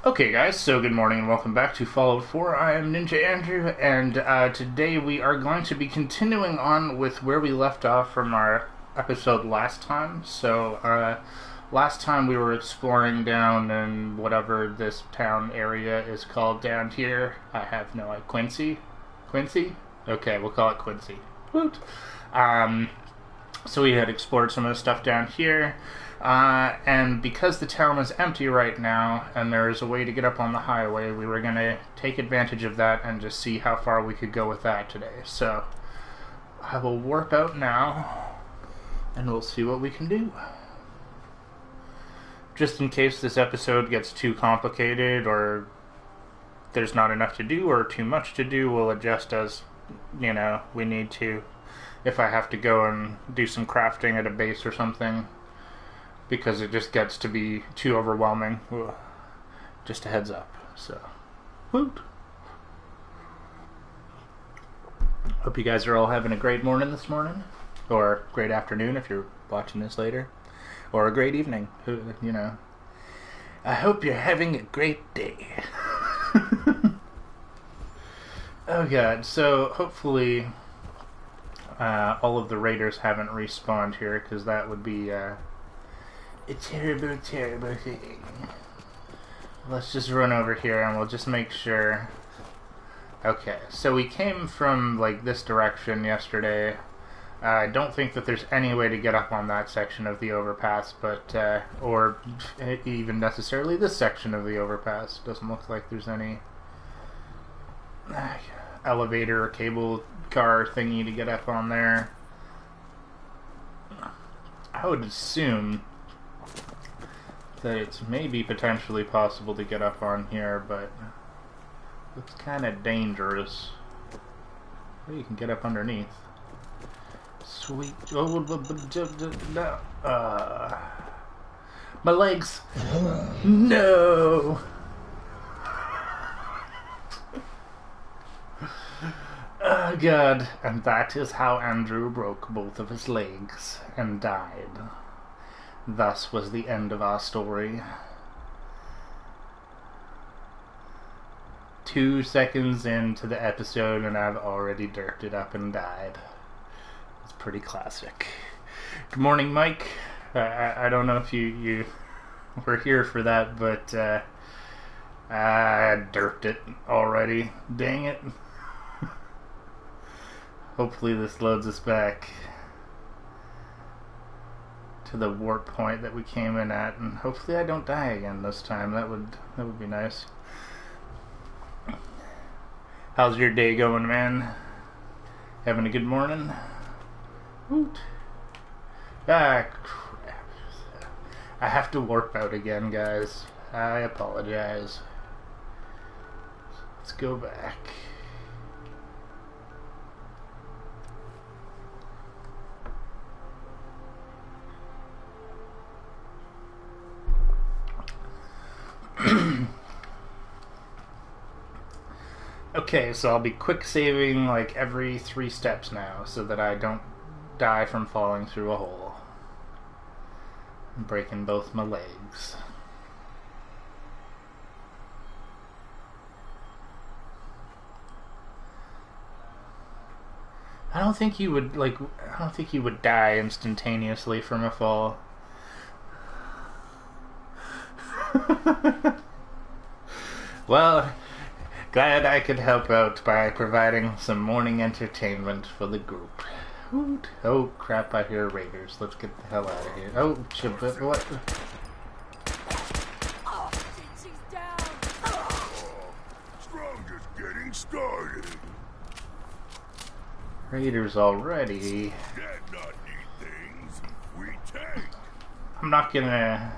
Okay guys, so good morning and welcome back to Fallout 4. I am Ninja Andrew, and today we are going to be continuing on with where we left off from our episode last time. So, last time we were exploring down in whatever this town area is called down here. I have no idea. Quincy? Quincy? Okay, we'll call it Quincy. Woot! So we had explored some of the stuff down here. And because the town is empty right now, and there is a way to get up on the highway, we were going to take advantage of that and just see how far we could go with that today. So, I will warp out now, and we'll see what we can do. Just in case this episode gets too complicated, or there's not enough to do, or too much to do, we'll adjust as, we need to. If I have to go and do some crafting at a base or something, because it just gets to be too overwhelming. Ugh. Just a heads up. So, woot. Hope you guys are all having a great morning this morning, or great afternoon if you're watching this later, or a great evening. I hope you're having a great day. Oh god, so hopefully all of the raiders haven't respawned here, because that would be a terrible, terrible thing. Let's just run over here and we'll just make sure. Okay, so we came from this direction yesterday. I don't think that there's any way to get up on that section of the overpass, but or even necessarily this section of the overpass. Doesn't look like there's any elevator or cable car thingy to get up on there. I would assume that it's maybe potentially possible to get up on here, but it's kind of dangerous. Oh, you can get up underneath. Sweet. Oh, no. My legs. No. Oh god. And that is how Andrew broke both of his legs and died. Thus was the end of our story. 2 seconds into the episode and I've already dirked it up and died. It's pretty classic. Good morning, Mike. I don't know if you were here for that, but I dirked it already. Dang it. Hopefully this loads us back to the warp point that we came in at, and hopefully I don't die again this time. That would be nice. How's your day going, man? Having a good morning? Woot. Ah, crap. I have to warp out again, guys. I apologize. Let's go back. Okay, so I'll be quick saving every 3 steps now, so that I don't die from falling through a hole and breaking both my legs. I don't think you would die instantaneously from a fall. Well, glad I could help out by providing some morning entertainment for the group. Oh crap, I hear raiders. Let's get the hell out of here. Oh, what? Oh, she's down. Strongest getting started. Raiders already. That not neat things. We tank. I'm not gonna...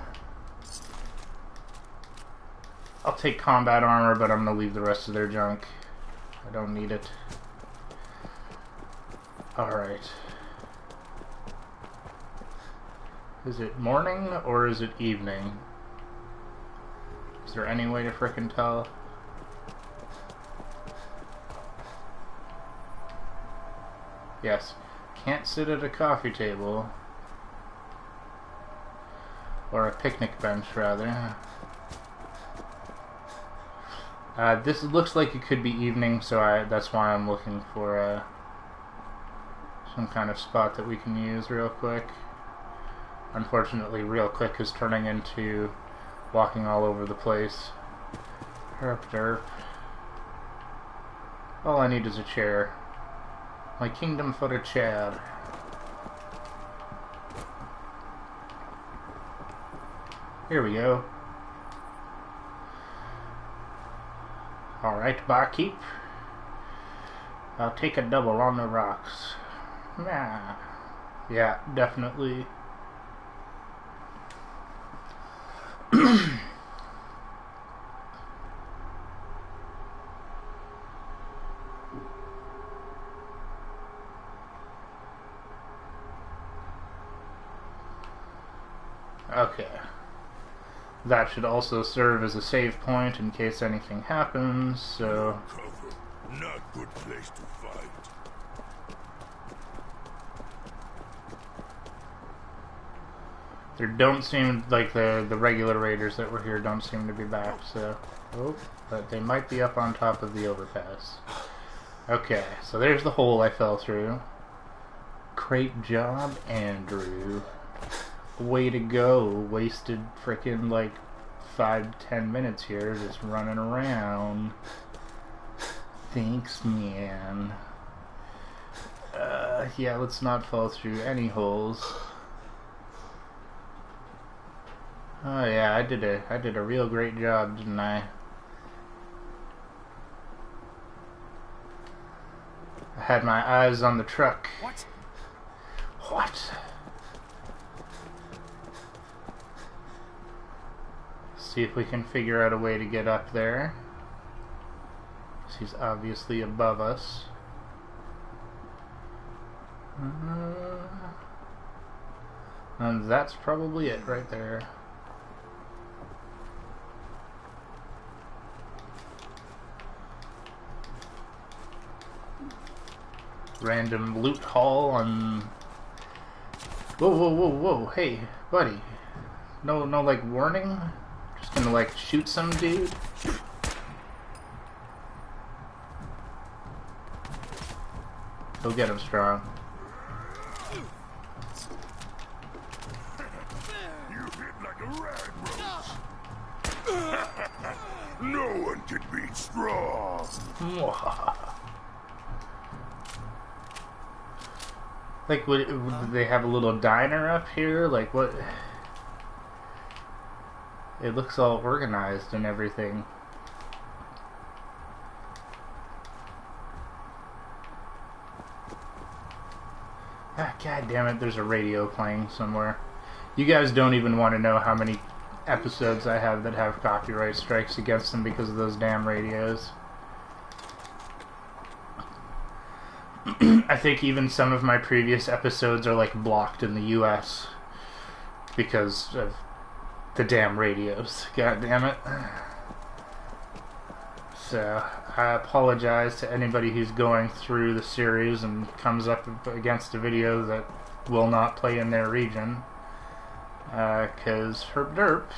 I'll take combat armor, but I'm gonna leave the rest of their junk. I don't need it. Alright. Is it morning or is it evening? Is there any way to frickin' tell? Yes. Can't sit at a coffee table. Or a picnic bench, rather. This looks like it could be evening, so that's why I'm looking for some kind of spot that we can use real quick. Unfortunately, real quick is turning into walking all over the place. Herp derp. All I need is a chair. My kingdom for a chair. Here we go. Alright, barkeep. I'll take a double on the rocks. Nah. Yeah, definitely. Okay. That should also serve as a save point in case anything happens, so... Cover. Not good place to fight. There don't seem like the regular raiders that were here don't seem to be back, so... Oh, but they might be up on top of the overpass. Okay, so there's the hole I fell through. Great job, Andrew. Way to go. Wasted frickin' like 5-10 minutes here just running around. Thanks, man. Yeah, let's not fall through any holes. Oh yeah, I did a real great job, didn't I? I had my eyes on the truck. What? What? See if we can figure out a way to get up there. He's obviously above us. And that's probably it right there. Random loot haul on... Whoa, whoa, whoa, whoa, hey, buddy. No, like, warning? Just gonna, like, shoot some dude? Go get him, Strong. You hit like a rag roach. No one can beat Strong. Like, would they have a little diner up here? Like, what? It looks all organized and everything. Ah, God damn it, there's a radio playing somewhere. You guys don't even want to know how many episodes I have that have copyright strikes against them because of those damn radios. I think even some of my previous episodes are like blocked in the US because of the damn radios. God damn it. So, I apologize to anybody who's going through the series and comes up against a video that will not play in their region. Because herp derp,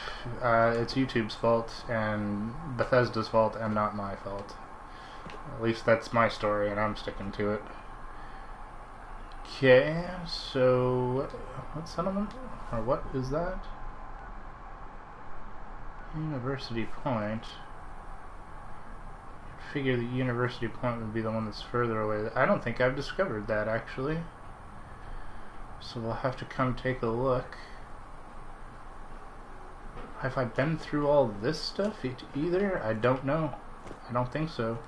it's YouTube's fault and Bethesda's fault and not my fault. At least that's my story and I'm sticking to it. Okay, so what settlement? Or what is that? University Point. I figure the University Point would be the one that's further away. I don't think I've discovered that actually. So we'll have to come take a look. Have I been through all this stuff either? I don't know. I don't think so.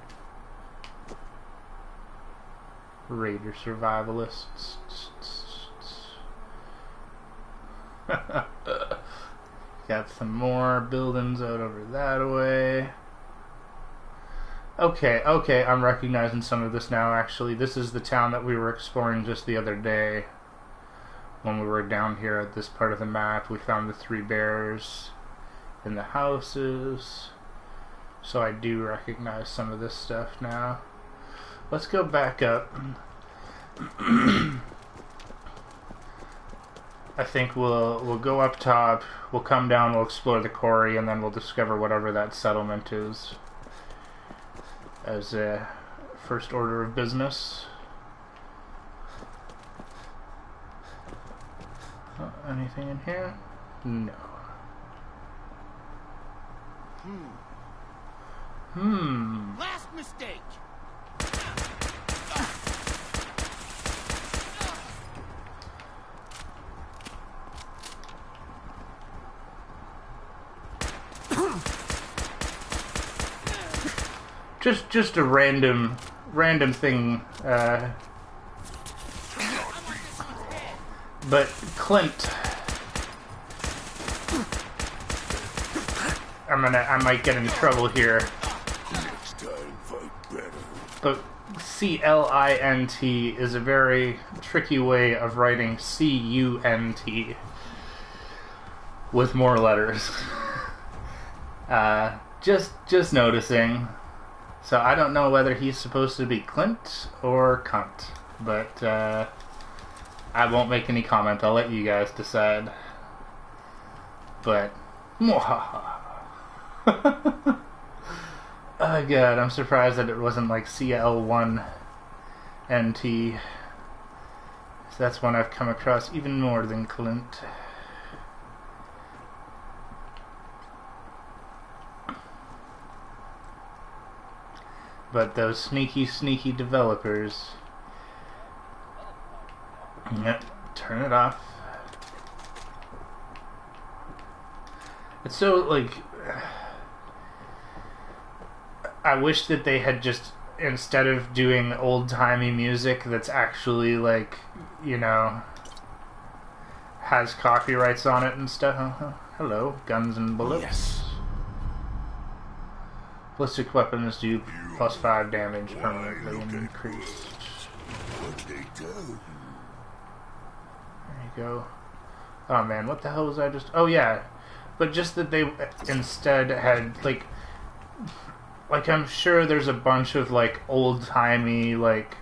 Raider survivalists. Got some more buildings out over that way. Okay, I'm recognizing some of this now actually. This is the town that we were exploring just the other day. When we were down here at this part of the map, we found the 3 bears in the houses. So I do recognize some of this stuff now. Let's go back up. I think we'll go up top, we'll come down, we'll explore the quarry, and then we'll discover whatever that settlement is. as a first order of business. Anything in here? No. Last mistake. Just a random thing, but Clint, I might get in trouble here, Next time, fight better. but CLINT is a very tricky way of writing CUNT with more letters. Just noticing. So I don't know whether he's supposed to be Clint or Cunt, but I won't make any comment. I'll let you guys decide. But, oh god, I'm surprised that it wasn't like CL1NT. So that's one I've come across even more than Clint. But those sneaky developers. Yep, turn it off. It's so, like, I wish that they had just, instead of doing old-timey music that's actually, like, you know, has copyrights on it and stuff. Hello, guns and bullets. Yes. Ballistic weapons do plus 5 damage permanently increased. What they do? There you go. Oh man, what the hell was I just... Oh yeah, but just that they instead had, like I'm sure there's a bunch of, like, old-timey, like,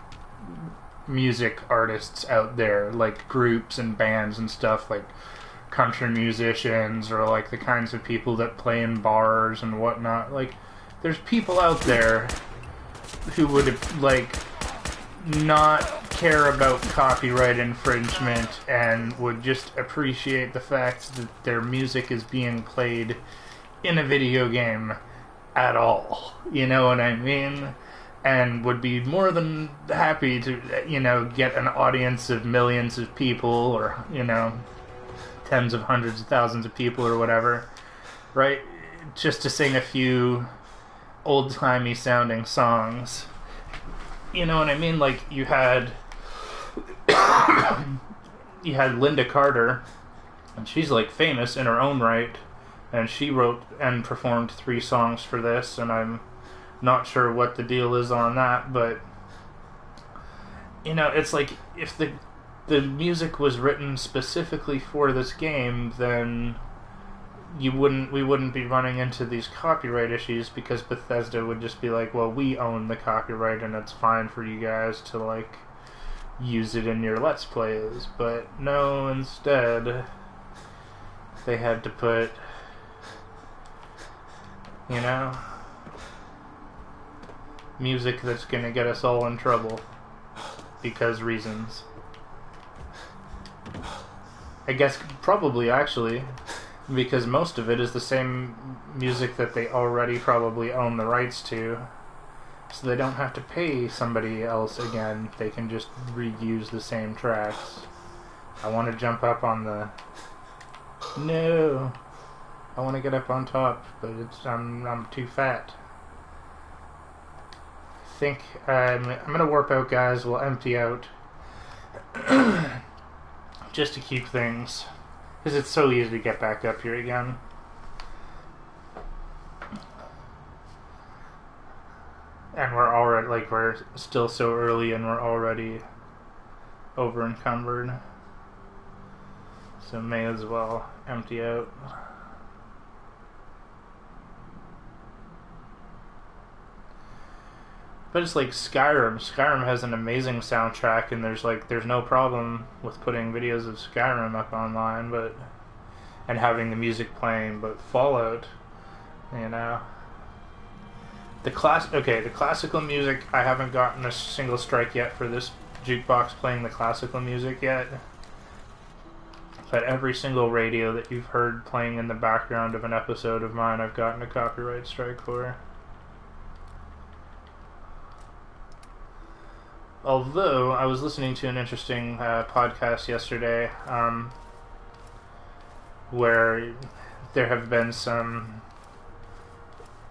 music artists out there, like, groups and bands and stuff, like country musicians, or, like, the kinds of people that play in bars and whatnot. Like, there's people out there who would, like, not care about copyright infringement and would just appreciate the fact that their music is being played in a video game at all. You know what I mean? And would be more than happy to, you know, get an audience of millions of people, or, you know, tens of hundreds of thousands of people or whatever, right? Just to sing a few old-timey sounding songs. You know what I mean? Like, you had Linda Carter, and she's, like, famous in her own right, and she wrote and performed 3 songs for this, and I'm not sure what the deal is on that, but, you know, it's like, if the music was written specifically for this game, then we wouldn't be running into these copyright issues, because Bethesda would just be like, well, we own the copyright and it's fine for you guys to, like, use it in your Let's Plays. But no, instead they had to put, you know, music that's gonna get us all in trouble because reasons. I guess probably, actually, because most of it is the same music that they already probably own the rights to, so they don't have to pay somebody else again. They can just reuse the same tracks. I want to jump up on the... No! I want to get up on top, but I'm too fat. I think I'm gonna warp out, guys. We'll empty out. Just to keep things... because it's so easy to get back up here again. And we're already, like, we're still so early and we're already over encumbered. So may as well empty out. But it's like Skyrim. Skyrim has an amazing soundtrack, and there's no problem with putting videos of Skyrim up online, but and having the music playing. But Fallout, you know, The classical music, I haven't gotten a single strike yet for this jukebox playing the classical music yet. But every single radio that you've heard playing in the background of an episode of mine, I've gotten a copyright strike for. Although, I was listening to an interesting podcast yesterday where there have been some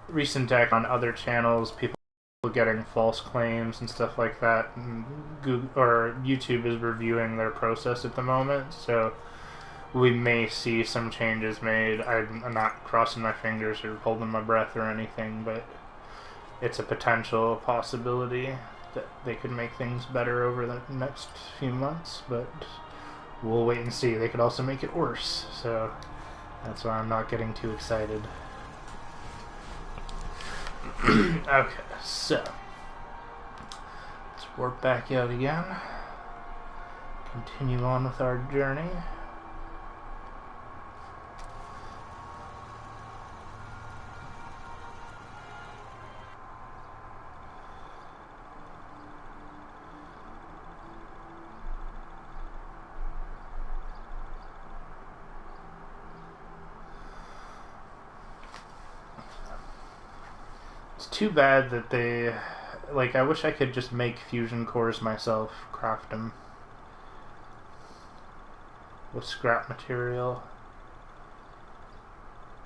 recent act on other channels, people getting false claims and stuff like that. And YouTube is reviewing their process at the moment, so we may see some changes made. I'm not crossing my fingers or holding my breath or anything, but it's a potential possibility that they could make things better over the next few months, but we'll wait and see. They could also make it worse, so that's why I'm not getting too excited. Okay, so let's warp back out again. Continue on with our journey. Too bad that they, like, I wish I could just make fusion cores myself, craft them with scrap material.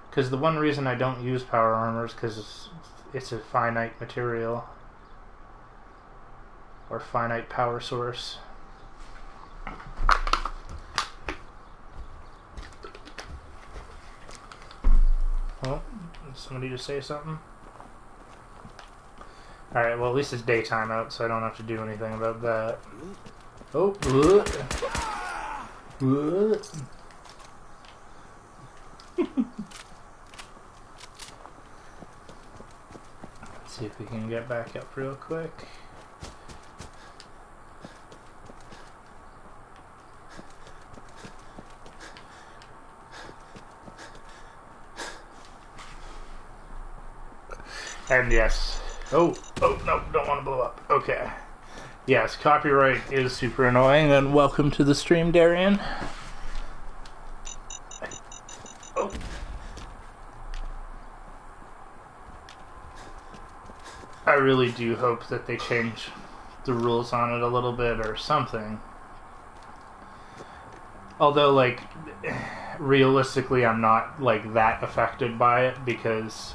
Because the one reason I don't use power armor is because it's a finite material or finite power source. Oh, did somebody just say something? Alright, well at least it's daytime out, so I don't have to do anything about that. Oh, Let's see if we can get back up real quick. And yes. Oh, no, don't want to blow up. Okay. Yes, copyright is super annoying, and welcome to the stream, Darian. Oh. I really do hope that they change the rules on it a little bit or something. Although, like, realistically, I'm not, like, that affected by it, because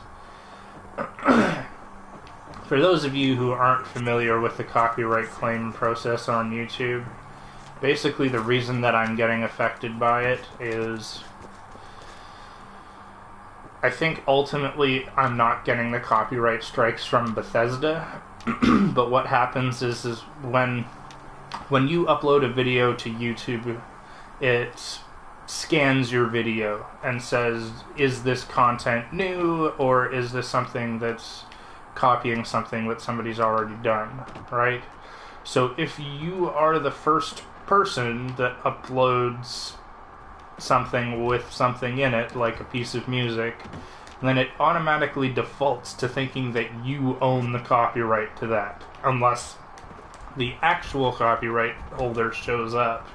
for those of you who aren't familiar with the copyright claim process on YouTube, basically the reason that I'm getting affected by it is I think ultimately I'm not getting the copyright strikes from Bethesda, but what happens is when you upload a video to YouTube, it scans your video and says, is this content new, or is this something that's copying something that somebody's already done, right? So if you are the first person that uploads something with something in it, like a piece of music, then it automatically defaults to thinking that you own the copyright to that, unless the actual copyright holder shows up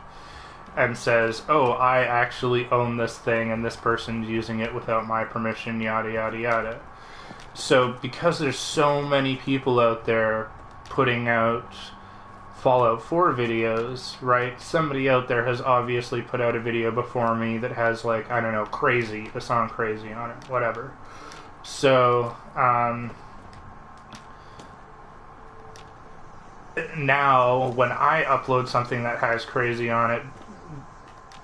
and says, oh, I actually own this thing and this person's using it without my permission, yada yada yada. So because there's so many people out there putting out Fallout 4 videos, right? Somebody out there has obviously put out a video before me that has, like, I don't know, Crazy, the song Crazy on it, whatever. So, now when I upload something that has Crazy on it,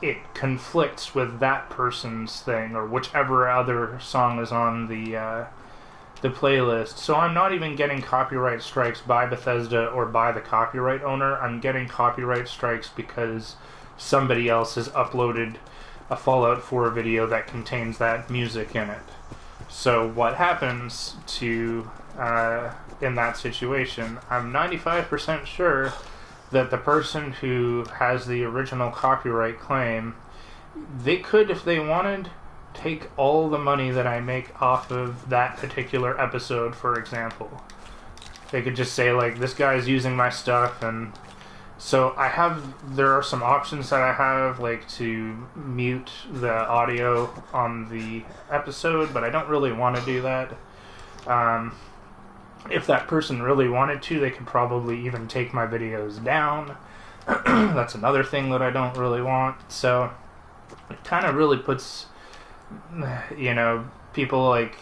it conflicts with that person's thing, or whichever other song is on the playlist. So I'm not even getting copyright strikes by Bethesda or by the copyright owner. I'm getting copyright strikes because somebody else has uploaded a Fallout 4 video that contains that music in it. So what happens to in that situation, I'm 95% sure that the person who has the original copyright claim, they could, if they wanted, take all the money that I make off of that particular episode, for example. They could just say, like, this guy's using my stuff, and so there are some options that I have, like, to mute the audio on the episode, but I don't really want to do that. If that person really wanted to, they could probably even take my videos down. That's another thing that I don't really want. So it kind of really puts, people like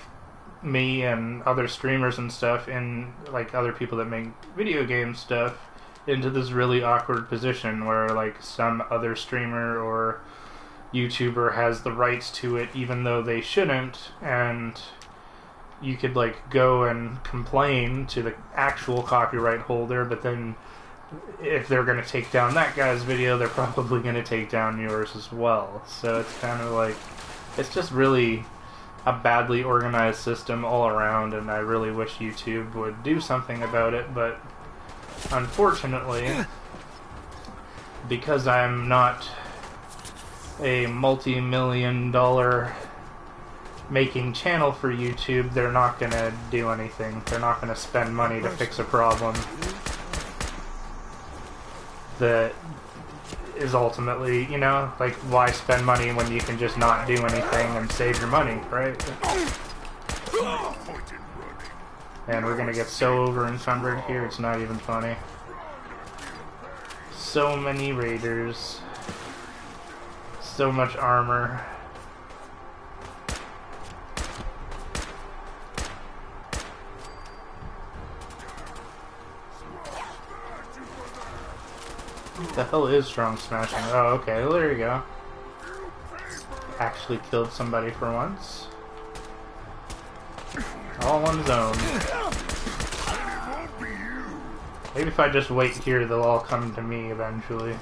me and other streamers and stuff, and like other people that make video game stuff, into this really awkward position where like some other streamer or YouTuber has the rights to it even though they shouldn't, and you could like go and complain to the actual copyright holder, but then if they're going to take down that guy's video, they're probably going to take down yours as well. So it's kind of like, it's just really a badly organized system all around, and I really wish YouTube would do something about it, but unfortunately, because I'm not a multi-million-dollar making channel for YouTube, they're not going to do anything. They're not going to spend money to fix a problem that is ultimately, like, why spend money when you can just not do anything and save your money, right? And we're gonna get so over encumbered here, it's not even funny. So many raiders. So much armor. What the hell is strong smashing? Oh, okay, well, there you go. Actually killed somebody for once. All on his own. Maybe if I just wait here, they'll all come to me eventually.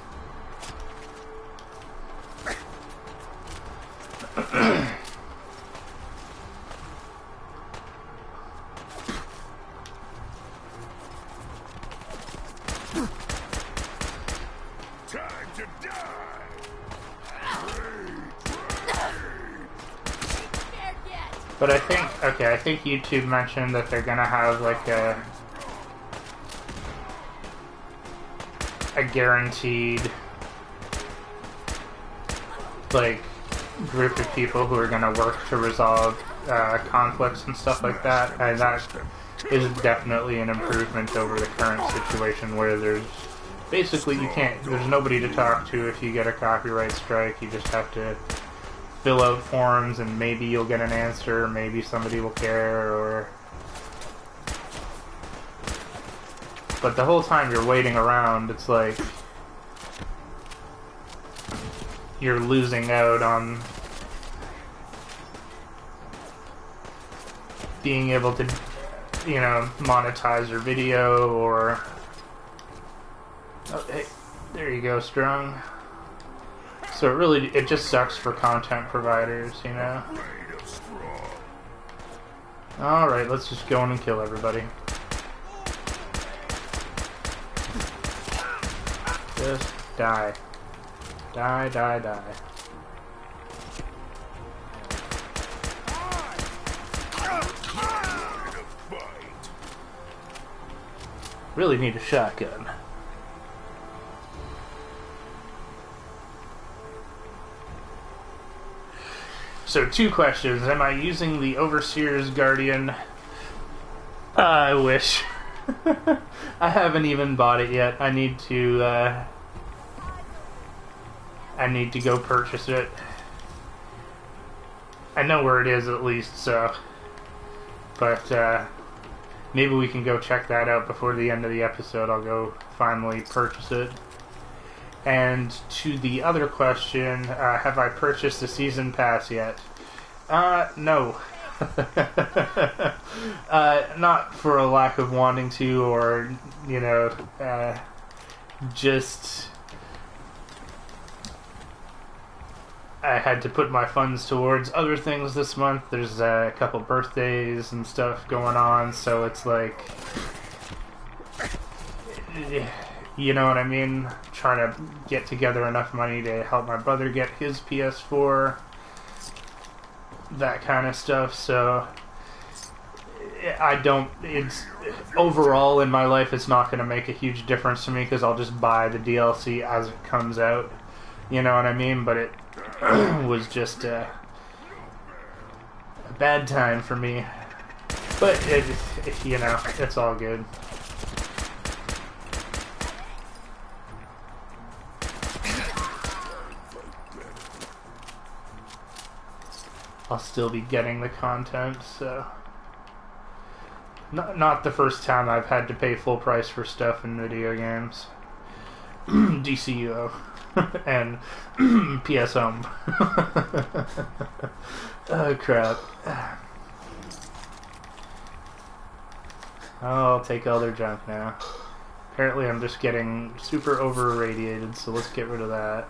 But I think YouTube mentioned that they're gonna have like a guaranteed like group of people who are gonna work to resolve conflicts and stuff like that, and that is definitely an improvement over the current situation where there's basically there's nobody to talk to if you get a copyright strike. You just have to fill out forms, and maybe you'll get an answer, maybe somebody will care, but the whole time you're waiting around, it's like you're losing out on being able to, monetize your video, or... Oh, hey, there you go, Strong. So it just sucks for content providers, Alright, let's just go in and kill everybody. Just die. Die, die, die. Really need a shotgun. So, 2 questions. Am I using the Overseer's Guardian? I wish. I haven't even bought it yet. I need to go purchase it. I know where it is at least, so... But, maybe we can go check that out before the end of the episode. I'll go finally purchase it. And to the other question, have I purchased the Season Pass yet? No. Not for a lack of wanting to, or, just... I had to put my funds towards other things this month. There's a couple birthdays and stuff going on, so it's like... You know what I mean? Trying to get together enough money to help my brother get his PS4. that kind of stuff. So I don't. It's overall in my life, it's not going to make a huge difference to me because I'll just buy the DLC as it comes out. You know what I mean? But it was just a bad time for me. But you know, it's all good. I'll still be getting the content, so not the first time I've had to pay full price for stuff in video games. DCUO and PS Home. Oh crap. I'll take all their junk now. Apparently I'm just getting super over irradiated, so let's get rid of that.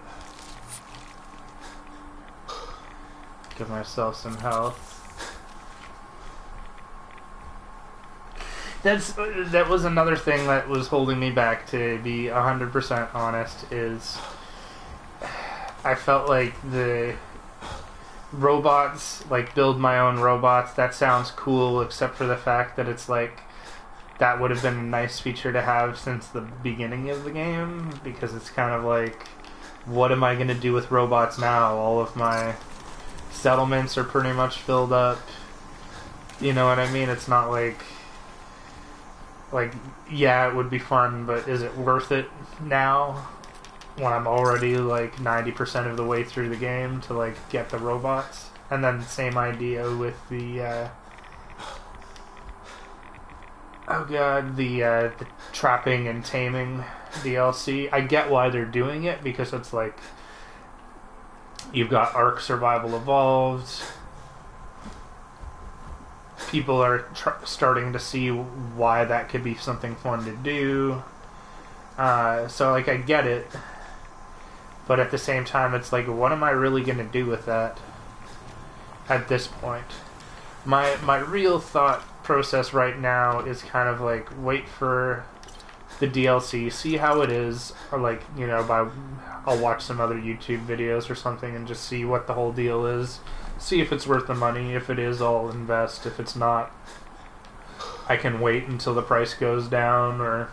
Give myself some health. That was another thing that was holding me back, to be 100% honest, is I felt like the robots, like build my own robots, that sounds cool, except for the fact that it's like that would have been a nice feature to have since the beginning of the game, because it's kind of like, what am I going to do with robots now? All of my settlements are pretty much filled up. You know what I mean? It's not like, yeah, it would be fun, but is it worth it now when I'm already like 90% of the way through the game to like get the robots? And then same idea with the oh god, the trapping and taming DLC. I get why they're doing it, because it's like you've got Ark Survival Evolved. People are starting to see why that could be something fun to do. So, like, I get it. But at the same time, it's like, what am I really going to do with that at this point? My real thought process right now is kind of like, wait for the DLC, see how it is, or like, you know, I'll watch some other YouTube videos or something and just see what the whole deal is. See if it's worth the money. If it is, I'll invest. If it's not, I can wait until the price goes down. Or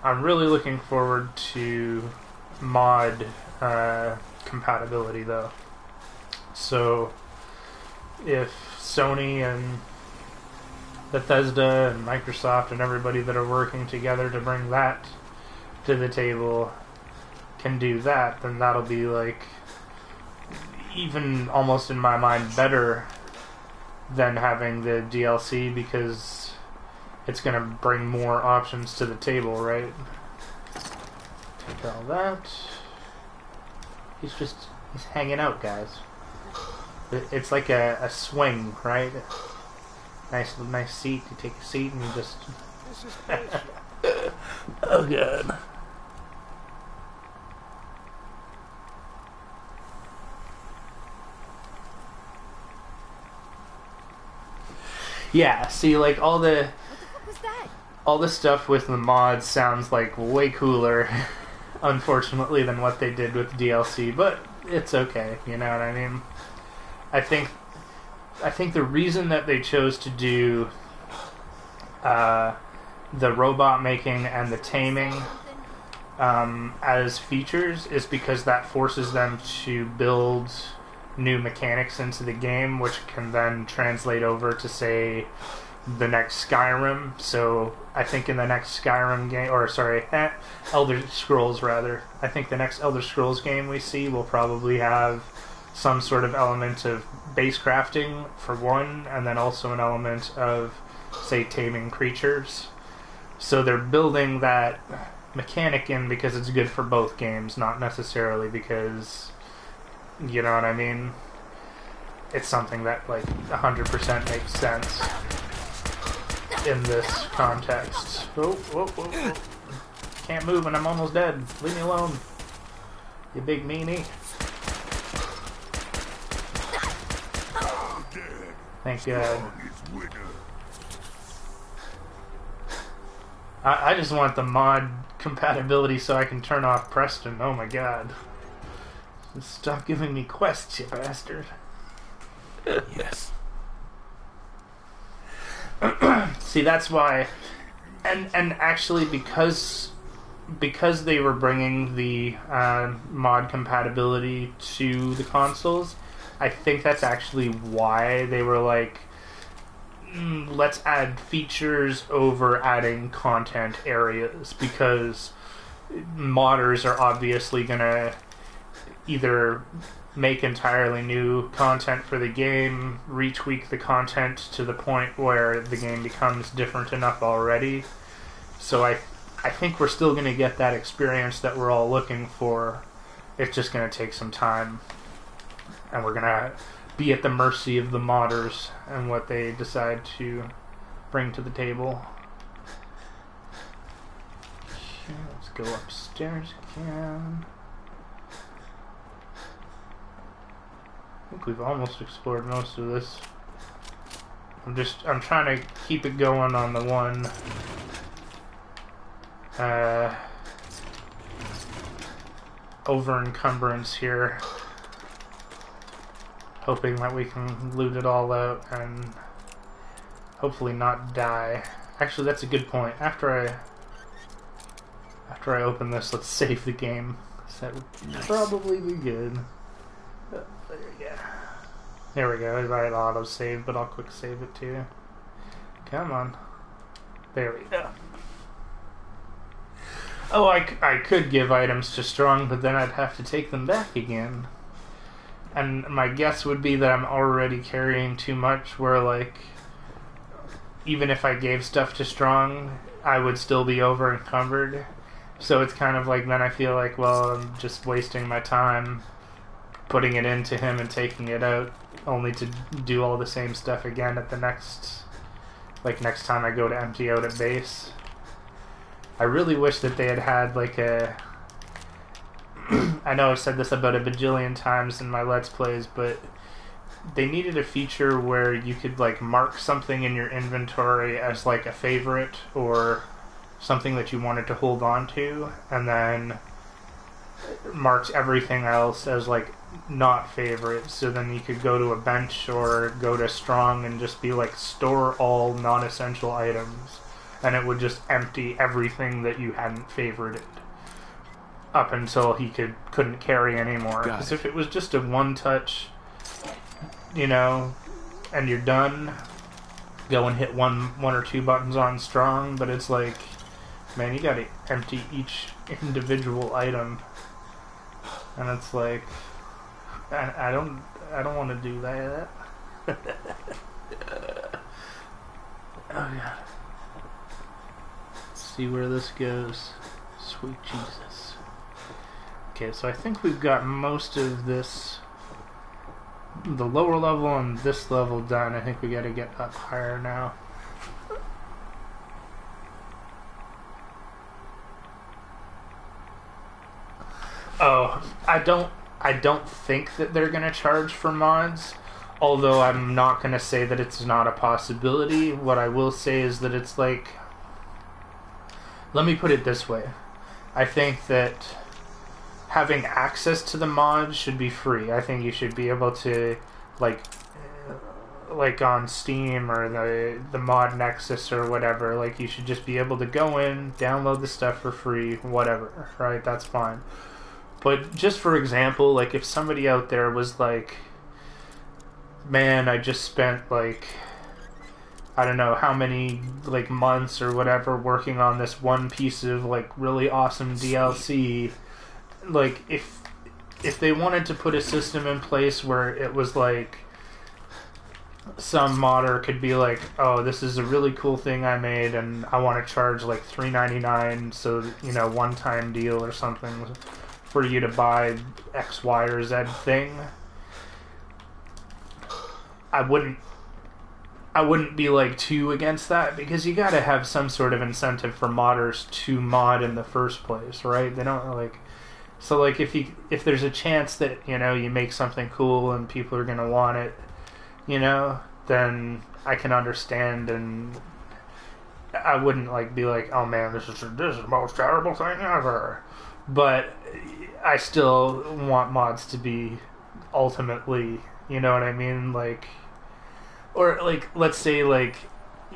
I'm really looking forward to mod compatibility, though. So if Sony and Bethesda and Microsoft and everybody that are working together to bring that to the table can do that, then that'll be like, even almost in my mind, better than having the DLC, because it's going to bring more options to the table, right? Take all that. He's hanging out, guys. It's like a swing, right? Nice seat. You take a seat and you just... Oh god. Yeah, see, like, all the... What the fuck was that? All the stuff with the mods sounds like way cooler, unfortunately, than what they did with DLC, but it's okay, you know what I mean? I think the reason that they chose to do the robot making and the taming as features is because that forces them to build new mechanics into the game, which can then translate over to, say, the next Skyrim. So I think in the next Skyrim game, or sorry, Elder Scrolls rather, I think the next Elder Scrolls game we see will probably have some sort of element of base crafting for one, and then also an element of, say, taming creatures. So they're building that mechanic in because it's good for both games, not necessarily because, you know what I mean? It's something that, like, 100% makes sense in this context. Oh. Can't move and I'm almost dead. Leave me alone, you big meanie. Thank God. I just want the mod compatibility so I can turn off Preston. Oh my god. Stop giving me quests, you bastard. Yes. See, that's why, and actually because they were bringing the mod compatibility to the consoles, I think that's actually why they were like, let's add features over adding content areas, because modders are obviously gonna either make entirely new content for the game, retweak the content to the point where the game becomes different enough already. So I think we're still going to get that experience that we're all looking for. It's just going to take some time. And we're going to be at the mercy of the modders and what they decide to bring to the table. Okay, let's go upstairs again. I think we've almost explored most of this. I'm trying to keep it going on the one over encumbrance here, hoping that we can loot it all out and hopefully not die. Actually, that's a good point. After I open this, let's save the game. So that would probably be good. There we go. There we go. Right, auto save, but I'll quick save it too. Come on. There we go. Oh, I could give items to Strong, but then I'd have to take them back again. And my guess would be that I'm already carrying too much, where, like, even if I gave stuff to Strong, I would still be over encumbered. So it's kind of like, then I feel like, well, I'm just wasting my time putting it into him and taking it out, only to do all the same stuff again at the next time I go to empty out at base. I really wish that they had like a... I know I've said this about a bajillion times in my Let's Plays, but they needed a feature where you could like mark something in your inventory as like a favorite or something that you wanted to hold on to, and then marks everything else as like not favorite, so then you could go to a bench or go to Strong and just be like, store all non-essential items, and it would just empty everything that you hadn't favorited up until he couldn't carry anymore. Because if it was just a one-touch, you know, and you're done, go and hit one or two buttons on Strong, but it's like, man, you gotta empty each individual item, and it's like, I don't want to do that. Oh god. Let's see where this goes. Sweet Jesus. Okay, so I think we've got most of this, the lower level and this level done. I think we gotta get up higher now. Oh, I don't think that they're gonna charge for mods, although I'm not gonna say that it's not a possibility. What I will say is that it's like, let me put it this way. I think that having access to the mods should be free. I think you should be able to, like on Steam or the Mod Nexus or whatever, like you should just be able to go in, download the stuff for free, whatever, right? That's fine. But just for example, like if somebody out there was like, man, I just spent like, I don't know how many like months or whatever working on this one piece of like really awesome DLC, like if they wanted to put a system in place where it was like, some modder could be like, oh, this is a really cool thing I made and I want to charge like $3.99, so, you know, one-time deal or something for you to buy X, Y, or Z thing. I wouldn't be like too against that, because you gotta have some sort of incentive for modders to mod in the first place, right? They don't like, so like if there's a chance that, you know, you make something cool and people are gonna want it, you know, then I can understand, and I wouldn't like be like, oh man, this is the most terrible thing ever. But I still want mods to be ultimately You know what I mean? Like, or like, let's say like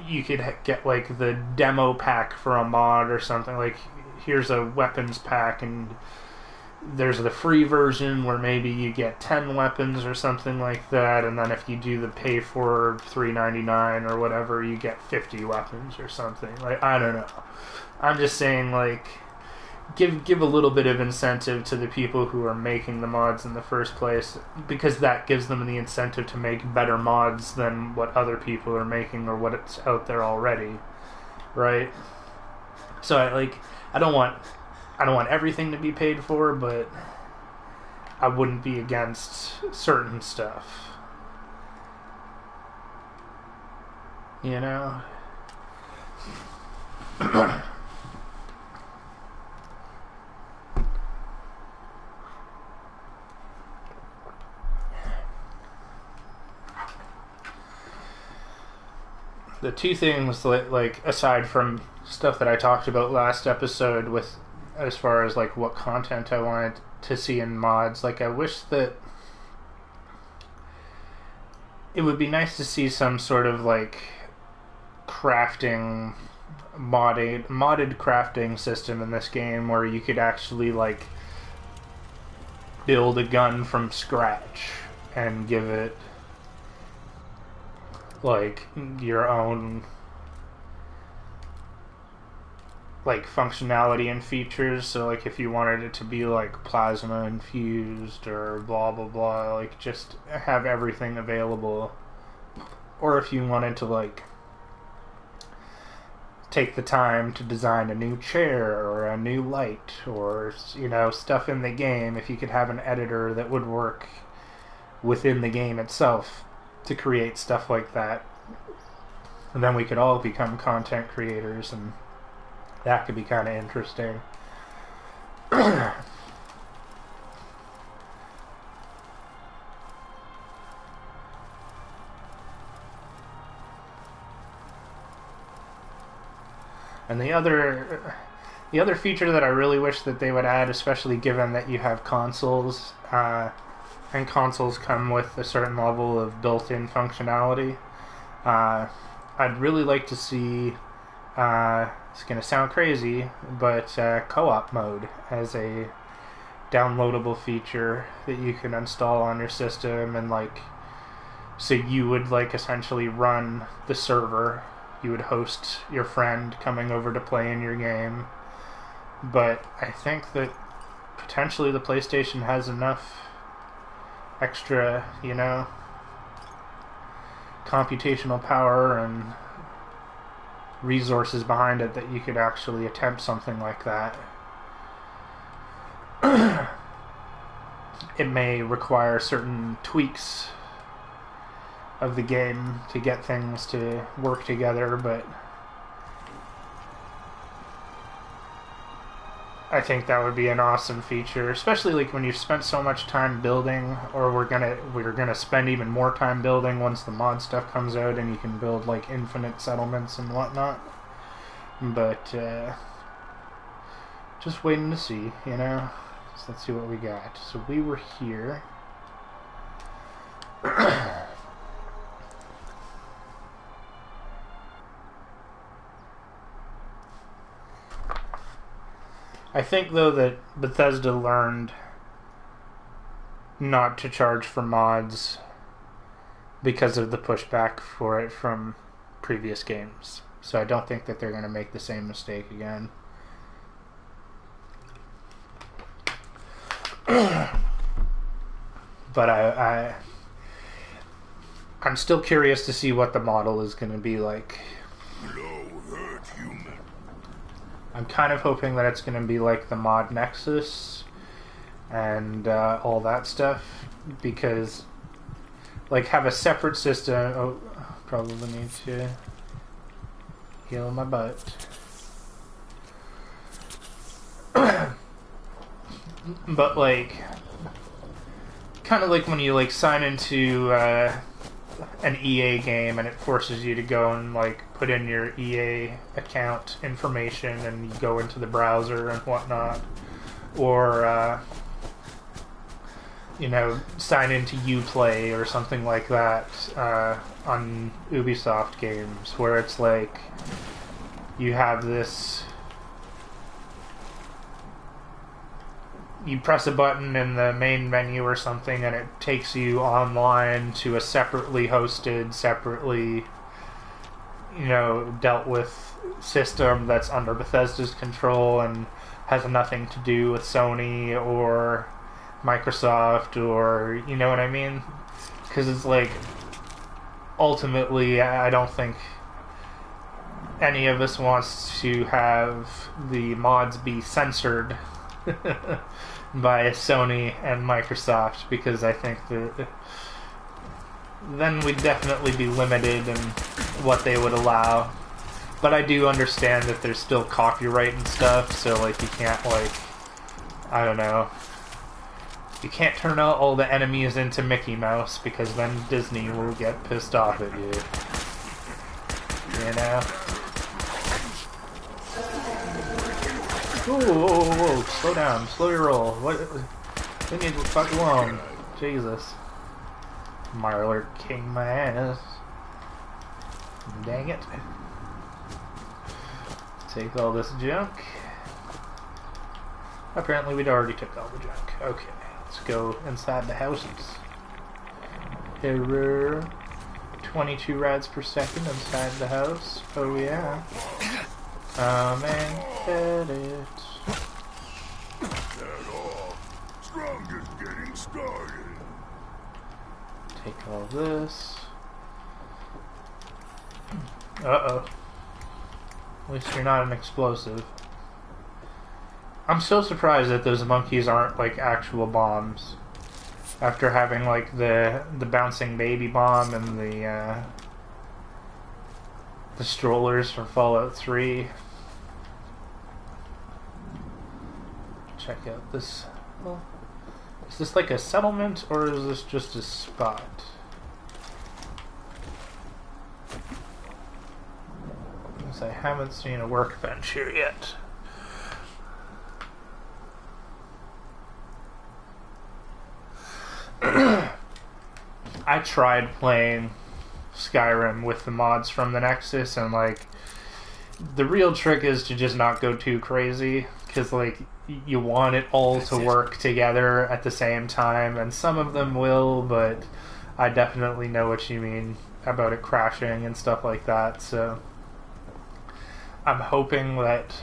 you could get like the demo pack for a mod or something. Like, here's a weapons pack, and there's the free version where maybe you get 10 weapons or something like that, and then if you do the pay for $3.99 or whatever, you get 50 weapons or something. Like, I don't know. I'm just saying, like, give a little bit of incentive to the people who are making the mods in the first place, because that gives them the incentive to make better mods than what other people are making or what it's out there already, right? So I don't want everything to be paid for, but I wouldn't be against certain stuff. You know? The two things, like aside from stuff that I talked about last episode with as far as like what content I wanted to see in mods, like I wish that it would be nice to see some sort of like crafting modded crafting system in this game where you could actually like build a gun from scratch and give it like your own like functionality and features. So like if you wanted it to be like plasma infused or blah blah blah, like just have everything available. Or if you wanted to like take the time to design a new chair or a new light or, you know, stuff in the game, if you could have an editor that would work within the game itself to create stuff like that, and then we could all become content creators, and that could be kind of interesting. And the other feature that I really wish that they would add, especially given that you have consoles, and consoles come with a certain level of built-in functionality, I'd really like to see, it's going to sound crazy, but co-op mode as a downloadable feature that you can install on your system, and like, so you would like essentially run the server, you would host your friend coming over to play in your game. But I think that potentially the PlayStation has enough extra, you know, computational power and resources behind it that you could actually attempt something like that. It may require certain tweaks of the game to get things to work together, but I think that would be an awesome feature, especially like when you've spent so much time building, or we're gonna spend even more time building once the mod stuff comes out and you can build like infinite settlements and whatnot. But just waiting to see, you know. So let's see what we got. So we were here. I think, though, that Bethesda learned not to charge for mods because of the pushback for it from previous games. So I don't think that they're going to make the same mistake again. But I'm still curious to see what the model is going to be like. I'm kind of hoping that it's going to be like the mod Nexus and all that stuff, because like have a separate system. Oh, probably need to heal my butt. But like, kind of like when you like sign into an EA game and it forces you to go and like put in your EA account information and you go into the browser and whatnot, or sign into Uplay or something like that on Ubisoft games, where it's like you have this. You press a button in the main menu or something, and it takes you online to a separately hosted, separately, dealt with system that's under Bethesda's control and has nothing to do with Sony or Microsoft, or you know what I mean? Because it's like, ultimately, I don't think any of us wants to have the mods be censored by Sony and Microsoft, because I think that then we'd definitely be limited in what they would allow. But I do understand that there's still copyright and stuff, so like you can't I don't know. You can't turn out all the enemies into Mickey Mouse, because then Disney will get pissed off at you. Whoa, slow down, slow your roll. What? We need to fuck alone. Jesus. Marler king my ass. Dang it. Take all this junk. Apparently we'd already took all the junk. Okay, let's go inside the houses. Error. 22 rads per second inside the house. Oh yeah. Come and get it. That all. Strongest getting started. Take all this. Uh-oh. At least you're not an explosive. I'm so surprised that those monkeys aren't like actual bombs. After having like the bouncing baby bomb and the strollers from Fallout 3. Check out this. Well, is this like a settlement, or is this just a spot? Because I haven't seen a workbench here yet. I tried playing Skyrim with the mods from the Nexus, and like the real trick is to just not go too crazy, because like you want it all to work together at the same time, and some of them will, but I definitely know what you mean about it crashing and stuff like that. So I'm hoping that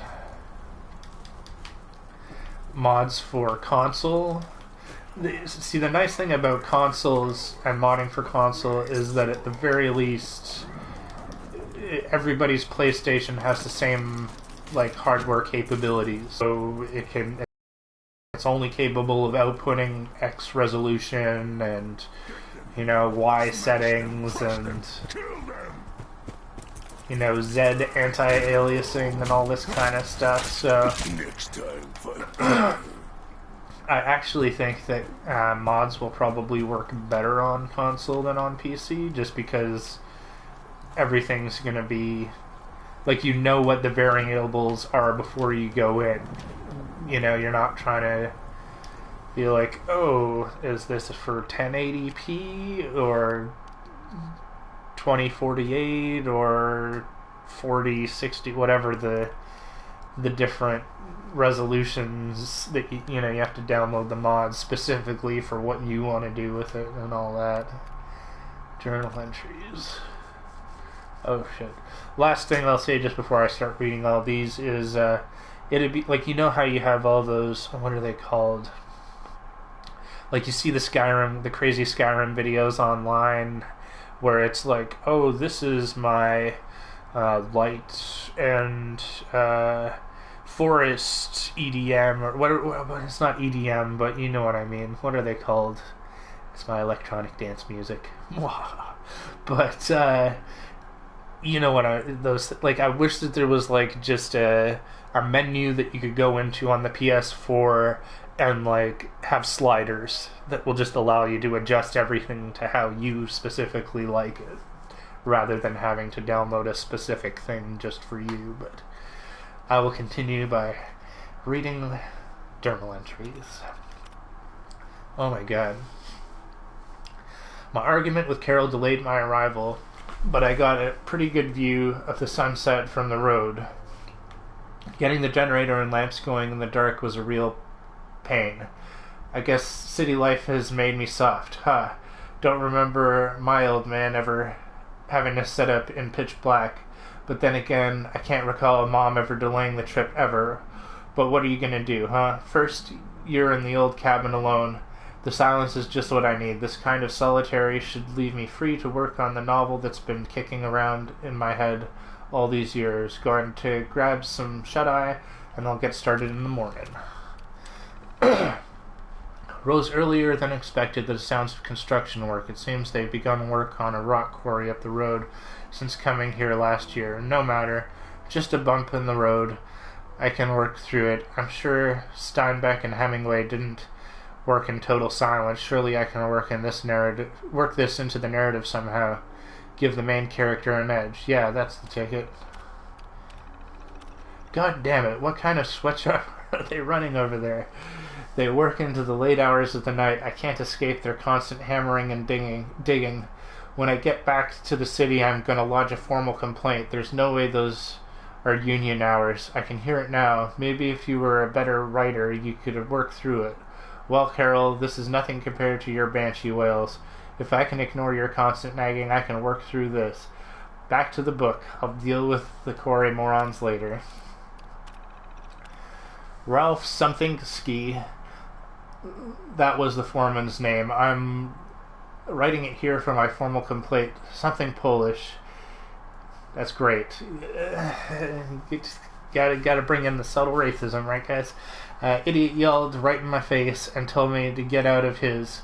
mods for console. See, the nice thing about consoles and modding for console is that at the very least, everybody's PlayStation has the same like hardware capabilities, so it's only capable of outputting X resolution and Y settings and Z anti-aliasing and all this kind of stuff. So Next time, fight. I actually think that mods will probably work better on console than on PC, just because everything's going to be like, what the variables are before you go in. You're not trying to be like, oh, is this for 1080p or 2048 or 4060, whatever the different resolutions that you have to download the mods specifically for what you want to do with it and all that. Journal entries. Oh shit. Last thing I'll say just before I start reading all these is it'd be like, how you have all those, what are they called? Like you see the crazy Skyrim videos online where it's like, oh, this is my light and forest EDM, or what? It's not EDM, but you know what I mean. What are they called? It's my electronic dance music. But those, like, I wish that there was like just a menu that you could go into on the PS4 and like have sliders that will just allow you to adjust everything to how you specifically like it, rather than having to download a specific thing just for you. But I will continue by reading journal entries. Oh my god. My argument with Carol delayed my arrival, but I got a pretty good view of the sunset from the road. Getting the generator and lamps going in the dark was a real pain. I guess city life has made me soft. Huh. Don't remember my old man ever having to set up in pitch black. But then again, I can't recall a mom ever delaying the trip ever. But what are you gonna do, huh? First, you're in the old cabin alone. The silence is just what I need. This kind of solitary should leave me free to work on the novel that's been kicking around in my head all these years. Going to grab some shut-eye, and I'll get started in the morning. Rose earlier than expected the sounds of construction work. It seems they've begun work on a rock quarry up the road since coming here last year. No matter. Just a bump in the road. I can work through it. I'm sure Steinbeck and Hemingway didn't work in total silence. Surely I can work this into the narrative somehow. Give the main character an edge. Yeah, that's the ticket. God damn it, what kind of sweatshop are they running over there? They work into the late hours of the night. I can't escape their constant hammering and digging. When I get back to the city, I'm going to lodge a formal complaint. There's no way those are union hours. I can hear it now. Maybe if you were a better writer, you could have worked through it. Well, Carol, this is nothing compared to your banshee wails. If I can ignore your constant nagging, I can work through this. Back to the book. I'll deal with the quarry morons later. Ralph something ski. That was the foreman's name. I'm writing it here for my formal complaint. Something Polish. That's great. Gotta bring in the subtle racism, right, guys? Idiot yelled right in my face and told me to get out of his.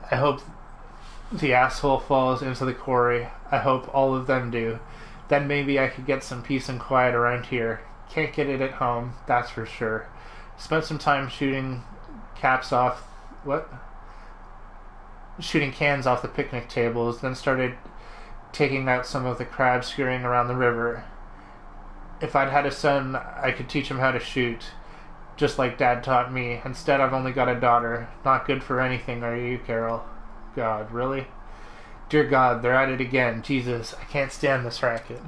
I hope the asshole falls into the quarry. I hope all of them do. Then maybe I could get some peace and quiet around here. Can't get it at home, that's for sure. Spent some time shooting cans off the picnic tables, then started taking out some of the crabs scurrying around the river. If I'd had a son, I could teach him how to shoot, just like Dad taught me. Instead, I've only got a daughter. Not good for anything, are you, Carol? God, really? Dear God, they're at it again. Jesus, I can't stand this racket.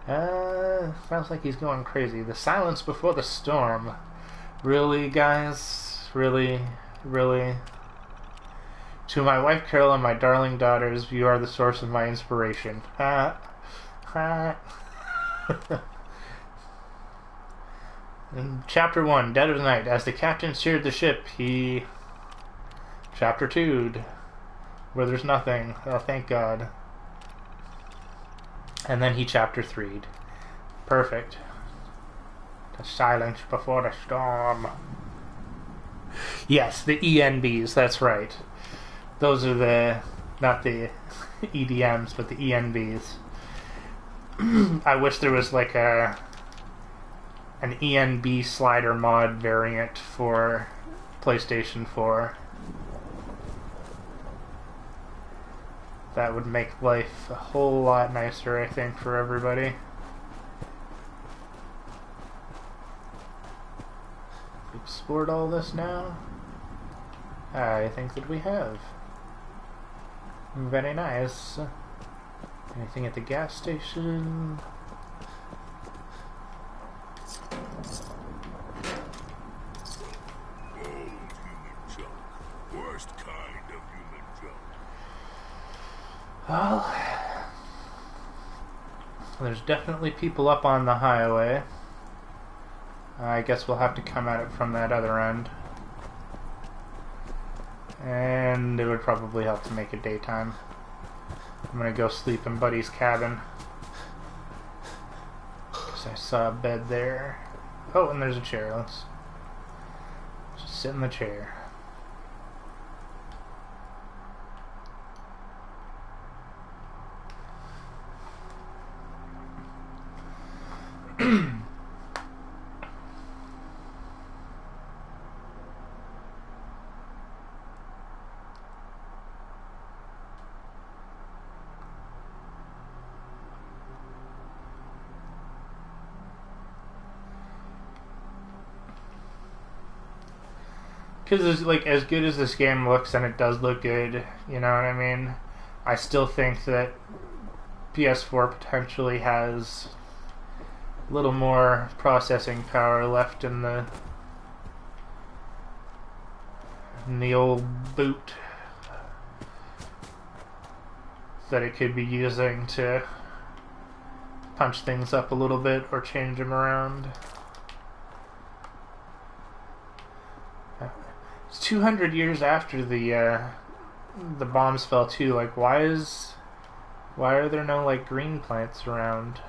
Sounds like he's going crazy. The silence before the storm. Really, guys? Really? To my wife Carol and my darling daughters, you are the source of my inspiration. In Chapter 1, Dead of Night. As the captain steered the ship, he... Chapter 2, where there's nothing. Oh, thank God. And then he Chapter 3'd. Perfect. The silence before the storm. Yes, the ENBs, that's right. Those are the, not the EDMs, but the ENBs. I wish there was like an ENB slider mod variant for PlayStation 4. That would make life a whole lot nicer, I think, for everybody. Explored all this now? I think that we have. Very nice. Anything at the gas station? Old human junk. Worst kind of human junk. Well, there's definitely people up on the highway. I guess we'll have to come at it from that other end. And it would probably help to make it daytime. I'm gonna go sleep in Buddy's cabin. Because I saw a bed there. Oh, and there's a chair. Let's just sit in the chair. Because, like, as good as this game looks, and it does look good, you know what I mean? I still think that PS4 potentially has a little more processing power left in the old boot that it could be using to punch things up a little bit or change them around. It's 200 years after the bombs fell too. Like, why are there no, like, green plants around?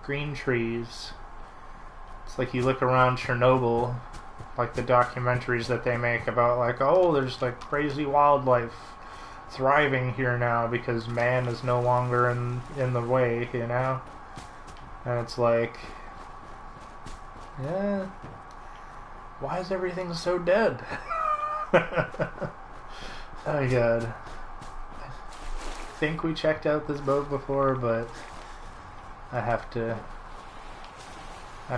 Green trees. It's like you look around Chernobyl, like the documentaries that they make about, like, oh, there's, like, crazy wildlife thriving here now because man is no longer in the way, you know? And it's like, yeah, why is everything so dead? Oh god. I think we checked out this boat before, but I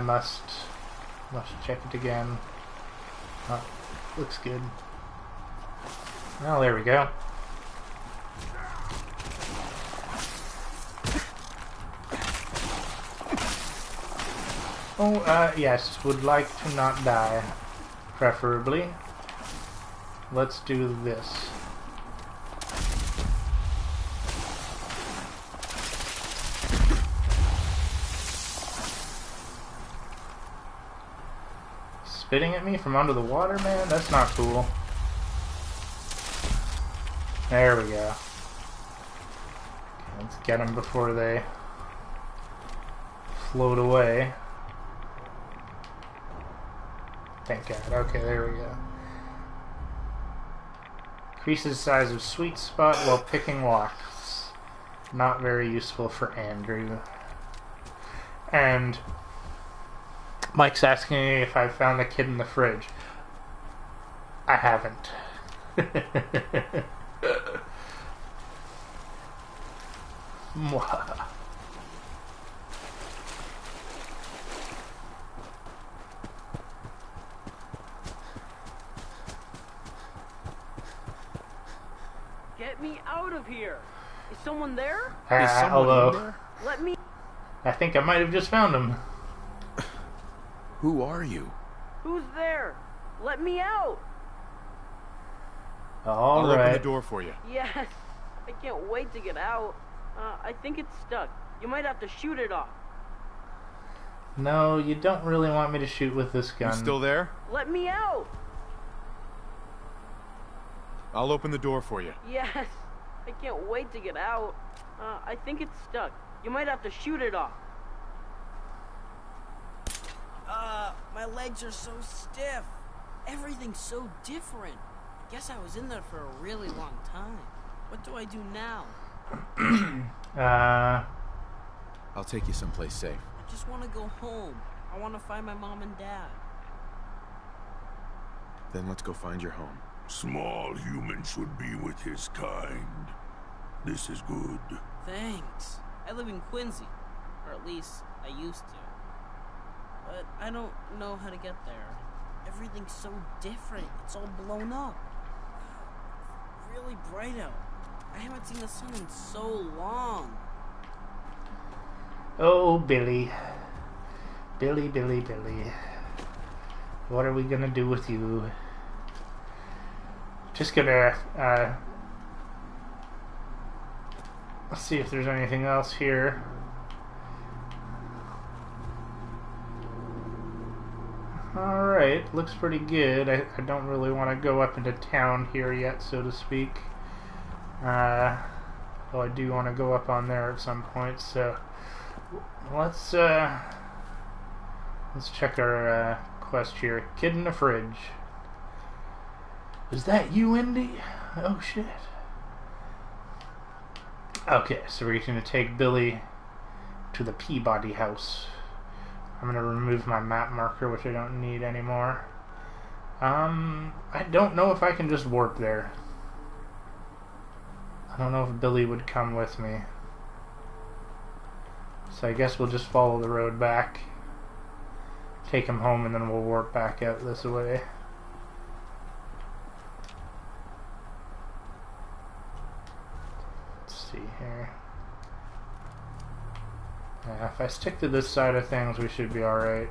must check it again. Oh, looks good. Oh, there we go. Oh, yes, would like to not die, preferably. Let's do this. Spitting at me from under the water, man? That's not cool. There we go. Okay, let's get them before they float away. Thank God. Okay, there we go. Increases size of sweet spot while picking locks. Not very useful for Andrew. And Mike's asking me if I found the kid in the fridge. I haven't. Get me out of here! Is someone there? Is someone hello. in there? Let me... I think I might have just found him. Who are you? Who's there? Let me out! All I'll right. open the door for you. Yes! I can't wait to get out. I think it's stuck. You might have to shoot it off. No, you don't really want me to shoot with this gun. You still there? Let me out! I'll open the door for you. Yes! I can't wait to get out. I think it's stuck. You might have to shoot it off. My legs are so stiff. Everything's so different. Guess I was in there for a really long time. What do I do now? I'll take you someplace safe. I just want to go home. I want to find my mom and dad. Then let's go find your home. Small human should be with his kind. This is good. Thanks. I live in Quincy. Or at least, I used to. But I don't know how to get there. Everything's so different. It's all blown up. Really bright out. I haven't seen the sun in so long. Oh, Billy. Billy, Billy, Billy. What are we gonna do with you? Just gonna, let's see if there's anything else here. Alright, looks pretty good. I don't really want to go up into town here yet, so to speak. Though I do want to go up on there at some point, so let's check our quest here. Kid in the fridge. Is that you, Indy? Oh shit. Okay, so we're going to take Billy to the Peabody house. I'm going to remove my map marker, which I don't need anymore. I don't know if I can just warp there. I don't know if Billy would come with me. So I guess we'll just follow the road back. Take him home and then we'll warp back out this way. If I stick to this side of things, we should be alright.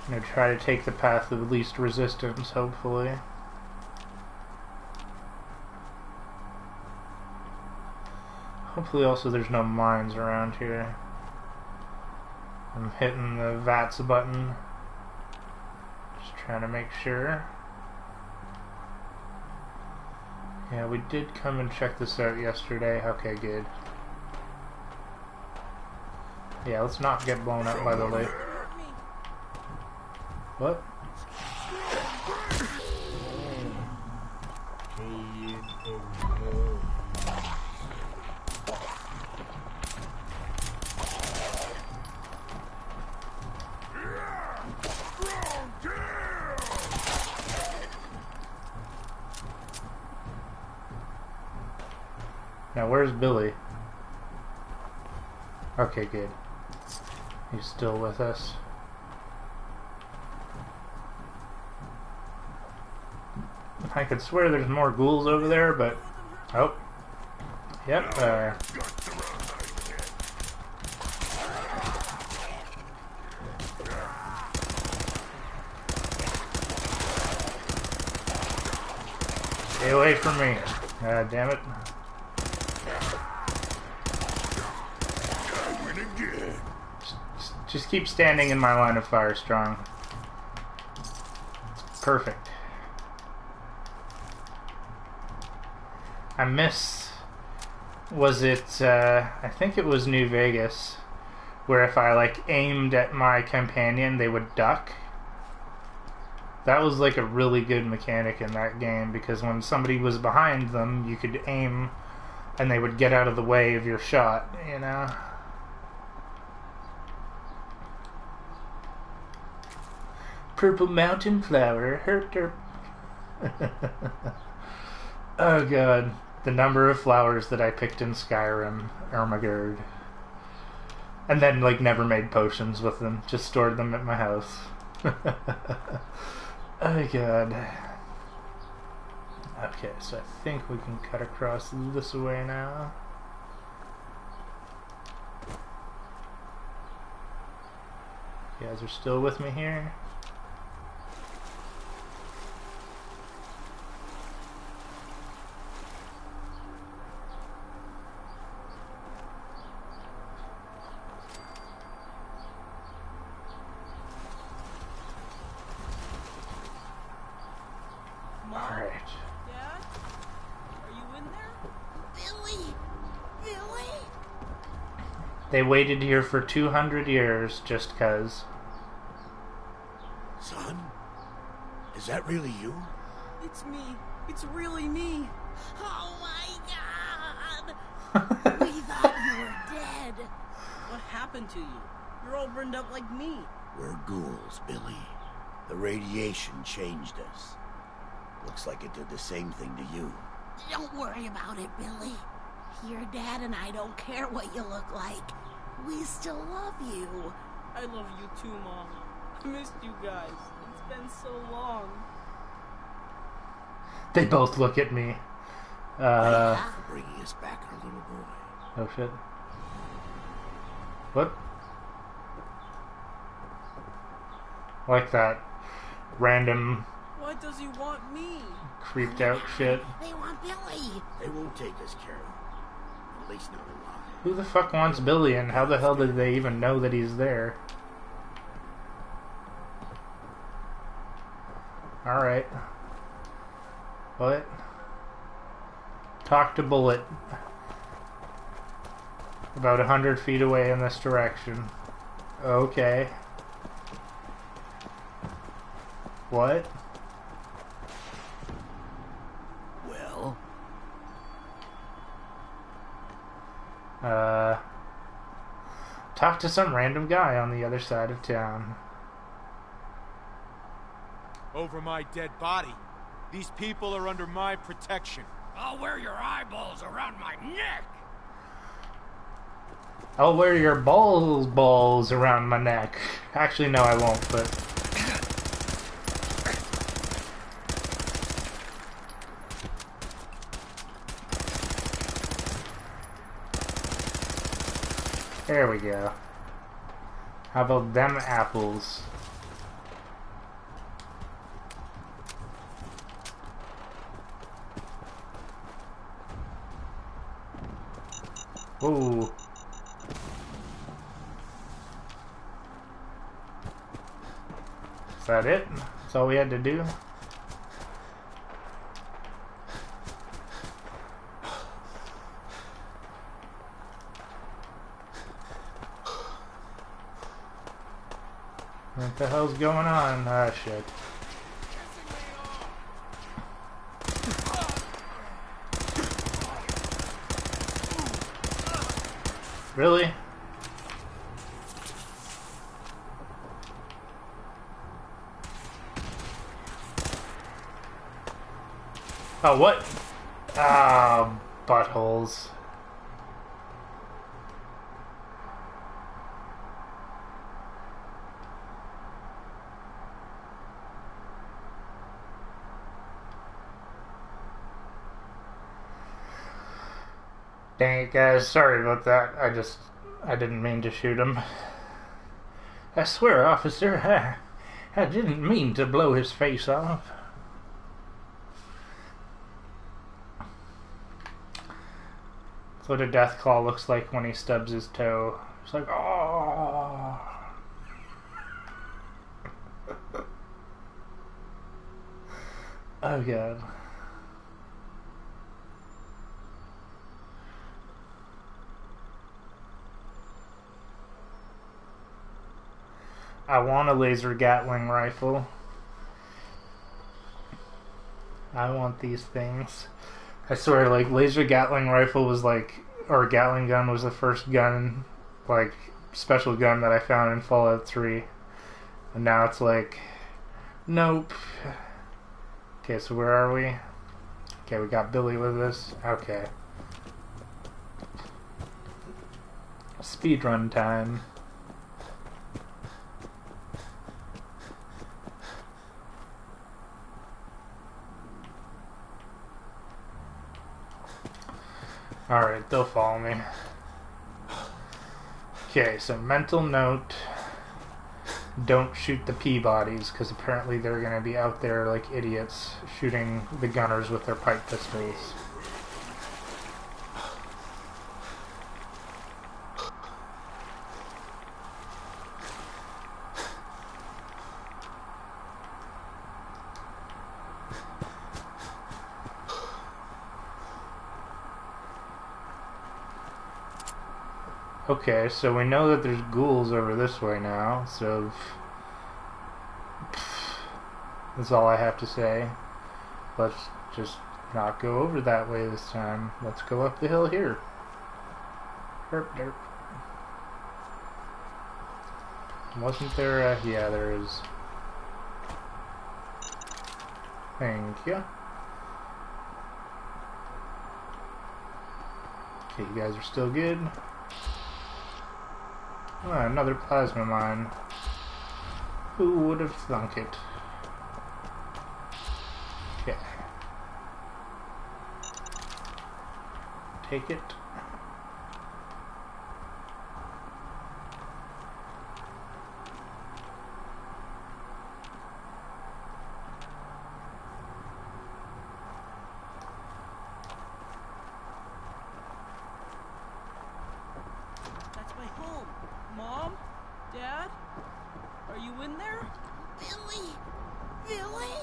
I'm gonna try to take the path of least resistance, hopefully. Hopefully also there's no mines around here. I'm hitting the VATS button. Just trying to make sure. Yeah, we did come and check this out yesterday. Okay, good. Yeah, let's not get blown up by the lake. What? Now, where's Billy? Okay, good. He's still with us. I could swear there's more ghouls over there, but... Oh. Yep, Stay away from me. Damn it. Just keep standing in my line of fire, Strong. Perfect. I miss... Was it... I think it was New Vegas, where if I, like, aimed at my companion, they would duck. That was, like, a really good mechanic in that game, because when somebody was behind them, you could aim, and they would get out of the way of your shot, you know? Purple mountain flower, herp. Oh god, the number of flowers that I picked in Skyrim, oh my god. And then, like, never made potions with them, just stored them at my house. Oh god. Okay, so I think we can cut across this way now. You guys are still with me here? They waited here for 200 years just 'cause. Son? Is that really you? It's me. It's really me. Oh my god! We thought you were dead. What happened to you? You're all burned up like me. We're ghouls, Billy. The radiation changed us. Looks like it did the same thing to you. Don't worry about it, Billy. Your dad and I don't care what you look like. We still love you. I love you too, Mom. I missed you guys. It's been so long. They both look at me. For bringing us back our little boy. Oh shit. What? Like that random... Why does he want me? Creeped out shit. They want Billy. They won't take us care of. At least not alive. Who the fuck wants Billy, and how the hell did they even know that he's there? Alright. What? Talk to Bullet. About 100 feet away in this direction. Okay. What? Well? Talk to some random guy on the other side of town. over my dead body. These people are under my protection. I'll wear your eyeballs around my neck. I'll wear your balls around my neck. Actually, no, I won't, but... There we go. How about them apples? Ooh. Is that it? That's all we had to do? What the hell's going on? Ah, shit. Really? Oh, what? Ah, buttholes. Dang it, guys. Sorry about that. I didn't mean to shoot him. I swear, officer, I didn't mean to blow his face off. That's what a death claw looks like when he stubs his toe. It's like, oh. Oh, God. I want a laser Gatling rifle. I want these things. I swear, like, laser Gatling rifle was like, or Gatling gun was the first gun, like, special gun that I found in Fallout 3. And now it's like, nope. Okay, so where are we? Okay, we got Billy with us. Okay. Speedrun time. Alright, they'll follow me. Okay, so mental note. Don't shoot the Peabodies, because apparently they're going to be out there like idiots shooting the gunners with their pipe pistols. Okay, so we know that there's ghouls over this way now, so that's all I have to say. Let's just not go over that way this time. Let's go up the hill here. Derp, derp. Wasn't there a... yeah, there is. Thank you. Okay, you guys are still good. Oh, another plasma mine. Who would have thunk it? Okay. Take it. That's my home. Mom? Dad? Are you in there? Billy! Billy!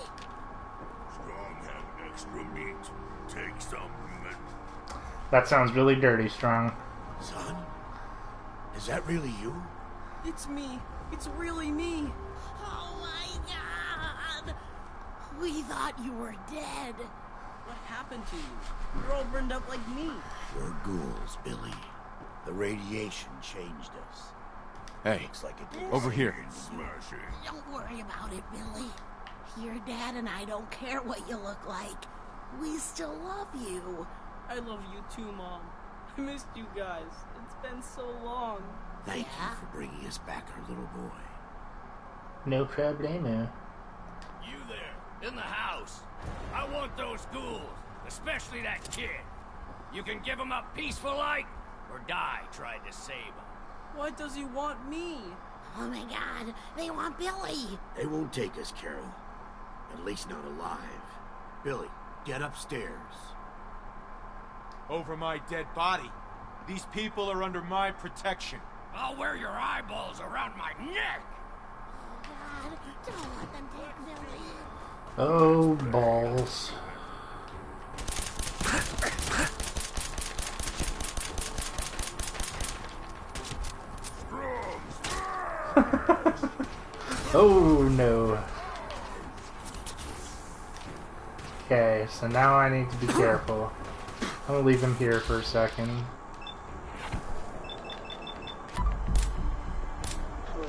Strong have extra meat. Take some and... That sounds really dirty, Strong. Son? Is that really you? It's me. It's really me. Oh my God! We thought you were dead. What happened to you? You're all burned up like me. We're ghouls, Billy. The radiation changed us. Hey, Looks like it did. over here. Smashing. Don't worry about it, Billy. Your dad and I don't care what you look like. We still love you. I love you too, Mom. I missed you guys. It's been so long. Thank Yeah? you for bringing us back our little boy. No problemo. You there, in the house. I want those ghouls, especially that kid. You can give him up peaceful like, or die trying to save him. Why does he want me? Oh my god, they want Billy. They won't take us, Carol. At least not alive. Billy, get upstairs. Over my dead body. These people are under my protection. I'll wear your eyeballs around my neck. Oh god, don't let them take Billy. Oh, balls. Oh, no. Okay, so now I need to be careful. I'm gonna leave him here for a second. There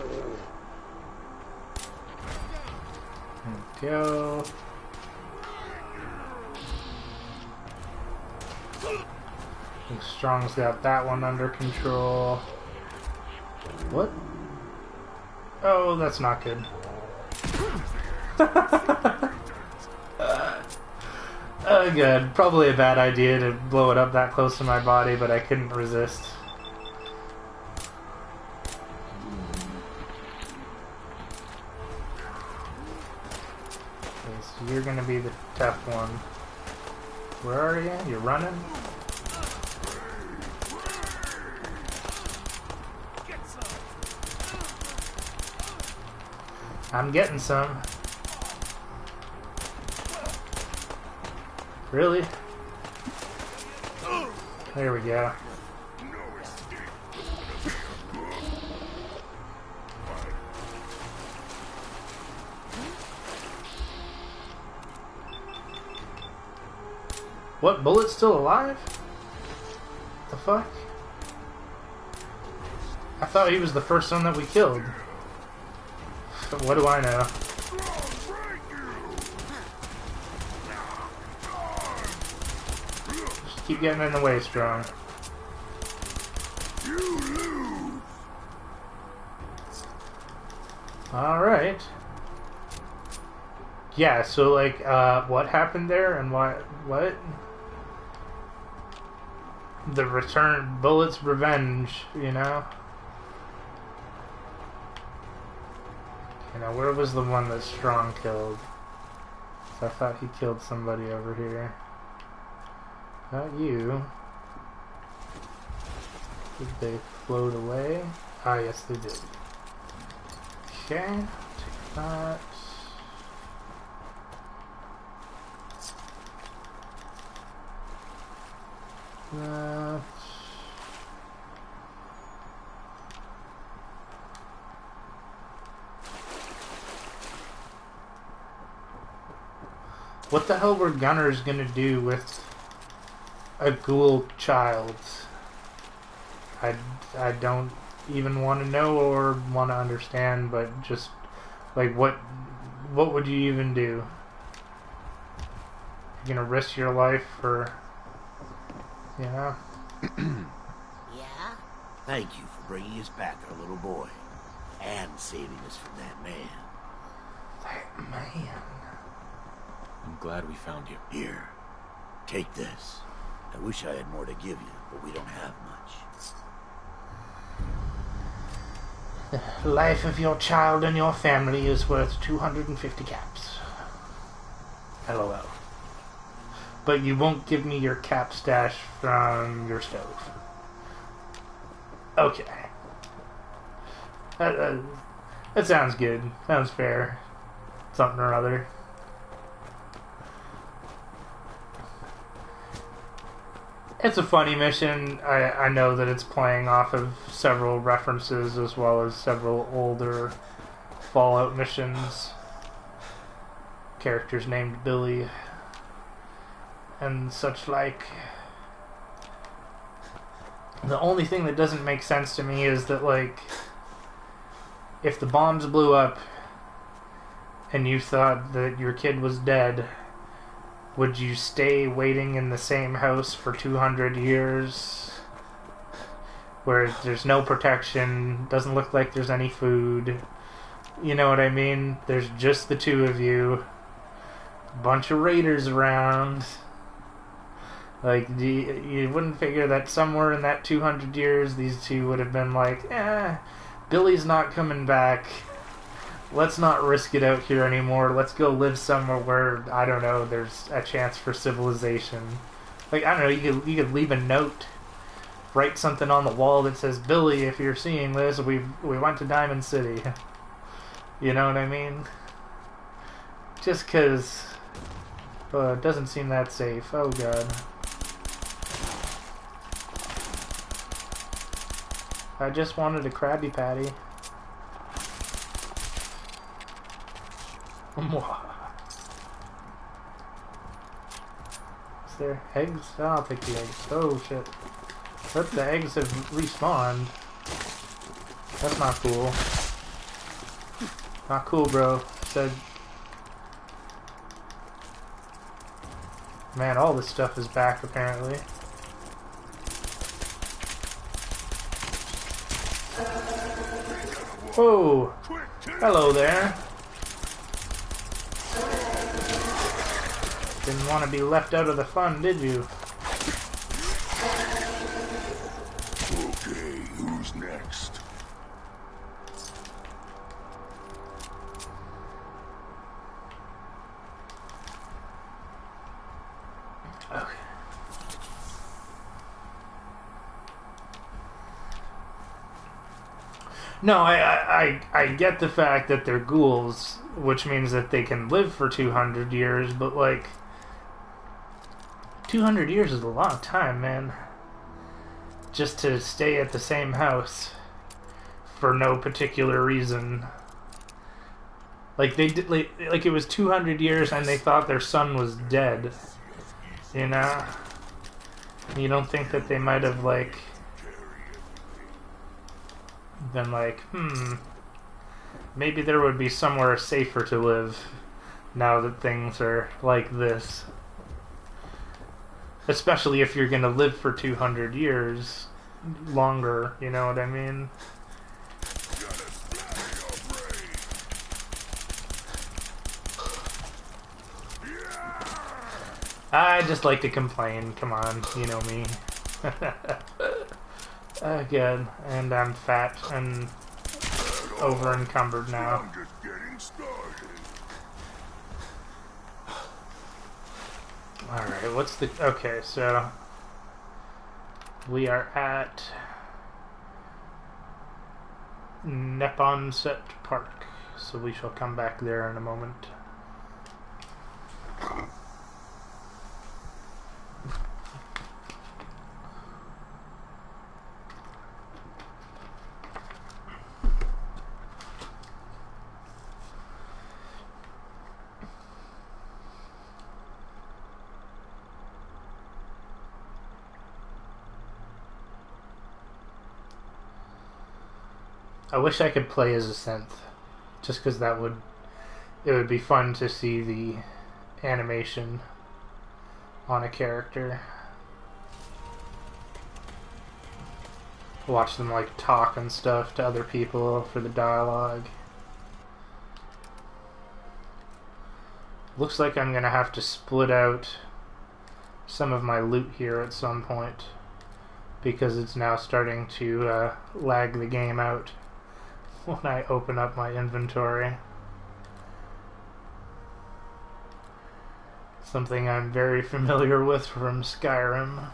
we go. I think Strong's got that one under control. What? Oh, that's not good. Oh, good. Probably a bad idea to blow it up that close to my body, but I couldn't resist. Okay, so you're gonna be the tough one. Where are you? You're running? I'm getting some. Really? There we go. What? Bullet's still alive? The fuck? I thought he was the first one that we killed. What do I know? Just keep getting in the way, Strong. Alright. Yeah, so like, what happened there and what? The return, Bullet's revenge, you know? Now, where was the one that Strong killed? I thought he killed somebody over here. Not you. Did they float away? Ah, yes, they did. Okay, take that. That. What the hell were Gunners gonna do with a ghoul child? I don't even want to know or want to understand, but just like what would you even do? You're gonna risk your life for, you know? Yeah? Thank you for bringing us back our little boy. And saving us from that man. That man. I'm glad we found you. Here, take this. I wish I had more to give you, but we don't have much. The life of your child and your family is worth 250 caps. LOL. But you won't give me your cap stash from your stove. Okay. That sounds good. Sounds fair. Something or other. It's a funny mission. I know that it's playing off of several references as well as several older Fallout missions. Characters named Billy and such like. The only thing that doesn't make sense to me is that, like, if the bombs blew up and you thought that your kid was dead, would you stay waiting in the same house for 200 years where there's no protection, doesn't look like there's any food? You know what I mean? There's just the two of you, a bunch of raiders around. Like, you wouldn't figure that somewhere in that 200 years these two would have been like, Billy's not coming back. Let's not risk it out here anymore. Let's go live somewhere where, I don't know, there's a chance for civilization. Like, I don't know, you could leave a note, write something on the wall that says, Billy, if you're seeing this, we went to Diamond City. You know what I mean? Just because it doesn't seem that safe. Oh, God. I just wanted a Krabby Patty. Is there eggs? Oh, I'll take the eggs. Oh, shit. But the eggs have respawned. That's not cool. Not cool, bro. Said... Man, all this stuff is back, apparently. Whoa! Hello there. Didn't want to be left out of the fun, did you? Okay, who's next? Okay. No, I get the fact that they're ghouls, which means that they can live for 200 years, but like 200 years is a long time, man. Just to stay at the same house for no particular reason. Like they did, like it was 200 years and they thought their son was dead. You know? You don't think that they might have like been like, maybe there would be somewhere safer to live now that things are like this. Especially if you're gonna live for 200 years longer, you know what I mean? I just like to complain, come on, you know me. Good, and I'm fat and over encumbered now. I'm just getting started. Alright, what's the... Okay, so... We are at... Neponset Park. So we shall come back there in a moment. I wish I could play as a synth, just because it would be fun to see the animation on a character. Watch them like talk and stuff to other people for the dialogue. Looks like I'm gonna have to split out some of my loot here at some point, because it's now starting to lag the game out when I open up my inventory. Something I'm very familiar with from Skyrim.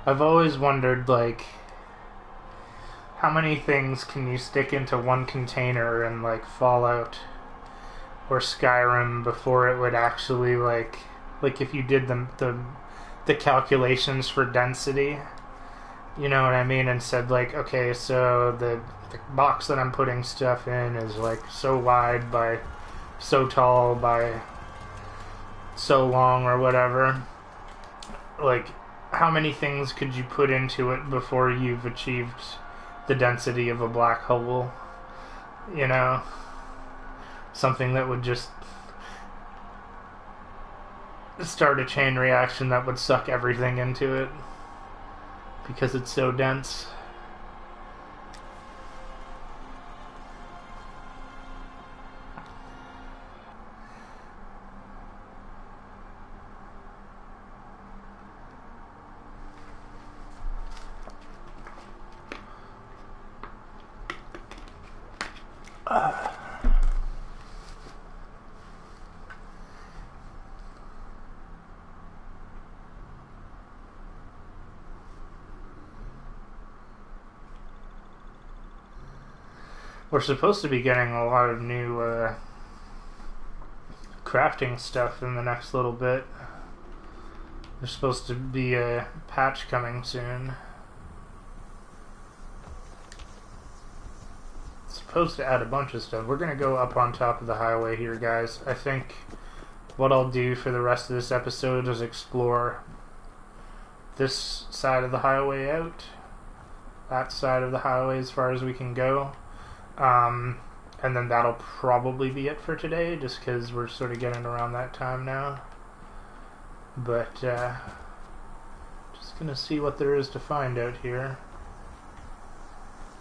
I've always wondered, like, how many things can you stick into one container in, like, Fallout or Skyrim before it would actually, like if you did the the calculations for density. You know what I mean? And said, like, okay, so the box that I'm putting stuff in is, like, so wide by so tall by so long or whatever. Like, how many things could you put into it before you've achieved the density of a black hole? You know? Something that would just start a chain reaction that would suck everything into it because it's so dense. We're supposed to be getting a lot of new crafting stuff in the next little bit. There's supposed to be a patch coming soon. It's supposed to add a bunch of stuff. We're going to go up on top of the highway here, guys. I think what I'll do for the rest of this episode is explore this side of the highway out, that side of the highway as far as we can go. And then that'll probably be it for today, just because we're sort of getting around that time now. But, just gonna see what there is to find out here.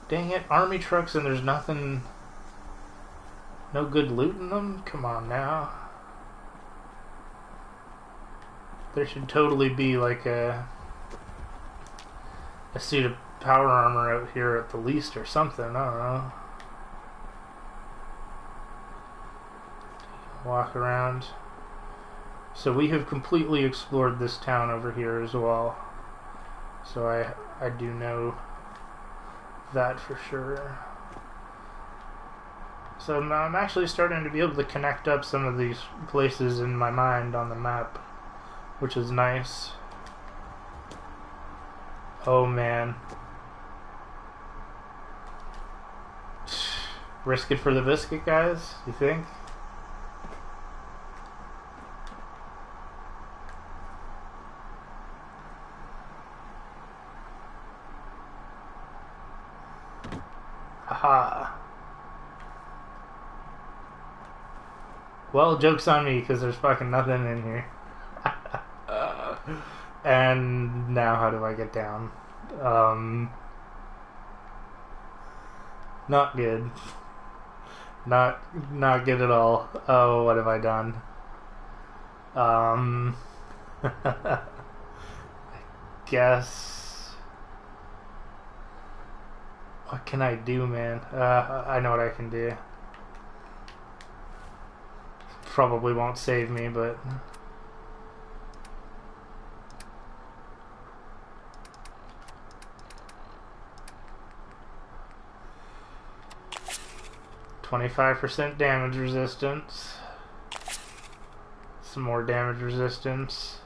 Dang it, army trucks and there's nothing, no good loot in them? Come on now. There should totally be like a suit of power armor out here at the least or something, I don't know. Walk around. So we have completely explored this town over here as well. So I do know that for sure. So I'm actually starting to be able to connect up some of these places in my mind on the map, which is nice. Oh man. Risk it for the biscuit, guys, you think? Haha. Well, joke's on me, because there's fucking nothing in here. And now how do I get down? Not good. Not good at all. Oh, what have I done? I guess... What can I do, man? I know what I can do. Probably won't save me, but... "25% damage resistance. Some more damage resistance.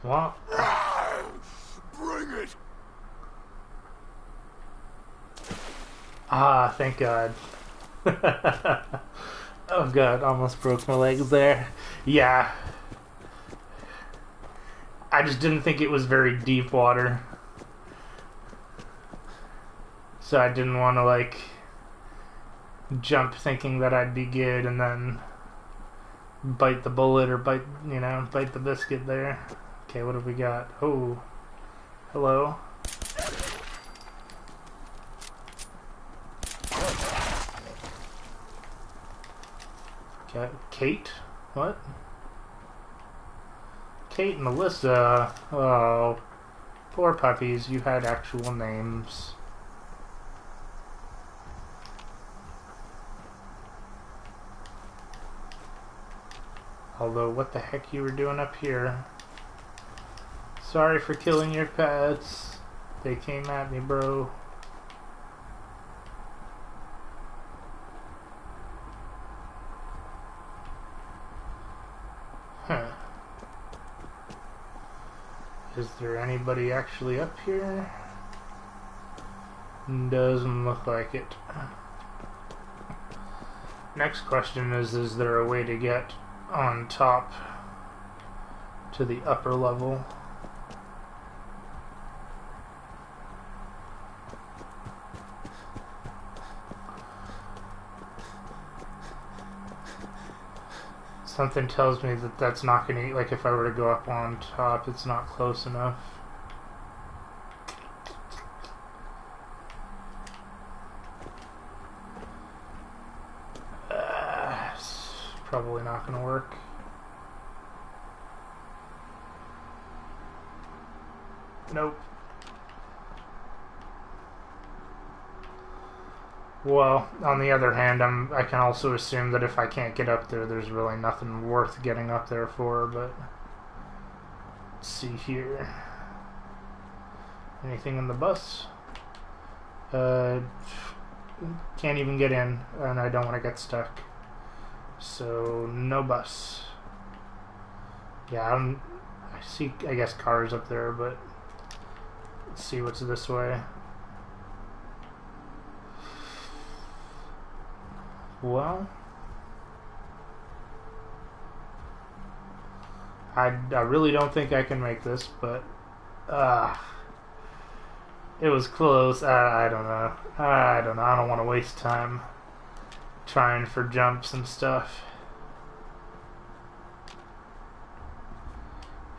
Well, Bring it! ah, thank God. Oh God, almost broke my legs there. Yeah. I just didn't think it was very deep water. So I didn't want to, like, jump thinking that I'd be good and then bite the bullet or bite the biscuit there. Okay, what have we got? Oh, hello. Okay, Kate? What? Kate and Melissa. Oh, poor puppies. You had actual names. Although, what the heck you were doing up here? Sorry for killing your pets. They came at me, bro. Is there anybody actually up here? Doesn't look like it. Next question is there a way to get on top to the upper level? Something tells me that that's not gonna, like if I were to go up on top, it's not close enough. It's probably not gonna work. Nope. Well, on the other hand, I can also assume that if I can't get up there, there's really nothing worth getting up there for, but let's see here. Anything in the bus? Can't even get in, and I don't want to get stuck. So, no bus. Yeah, I see, I guess, cars up there, but let's see what's this way. Well, I really don't think I can make this, but it was close. I don't know. I don't want to waste time trying for jumps and stuff.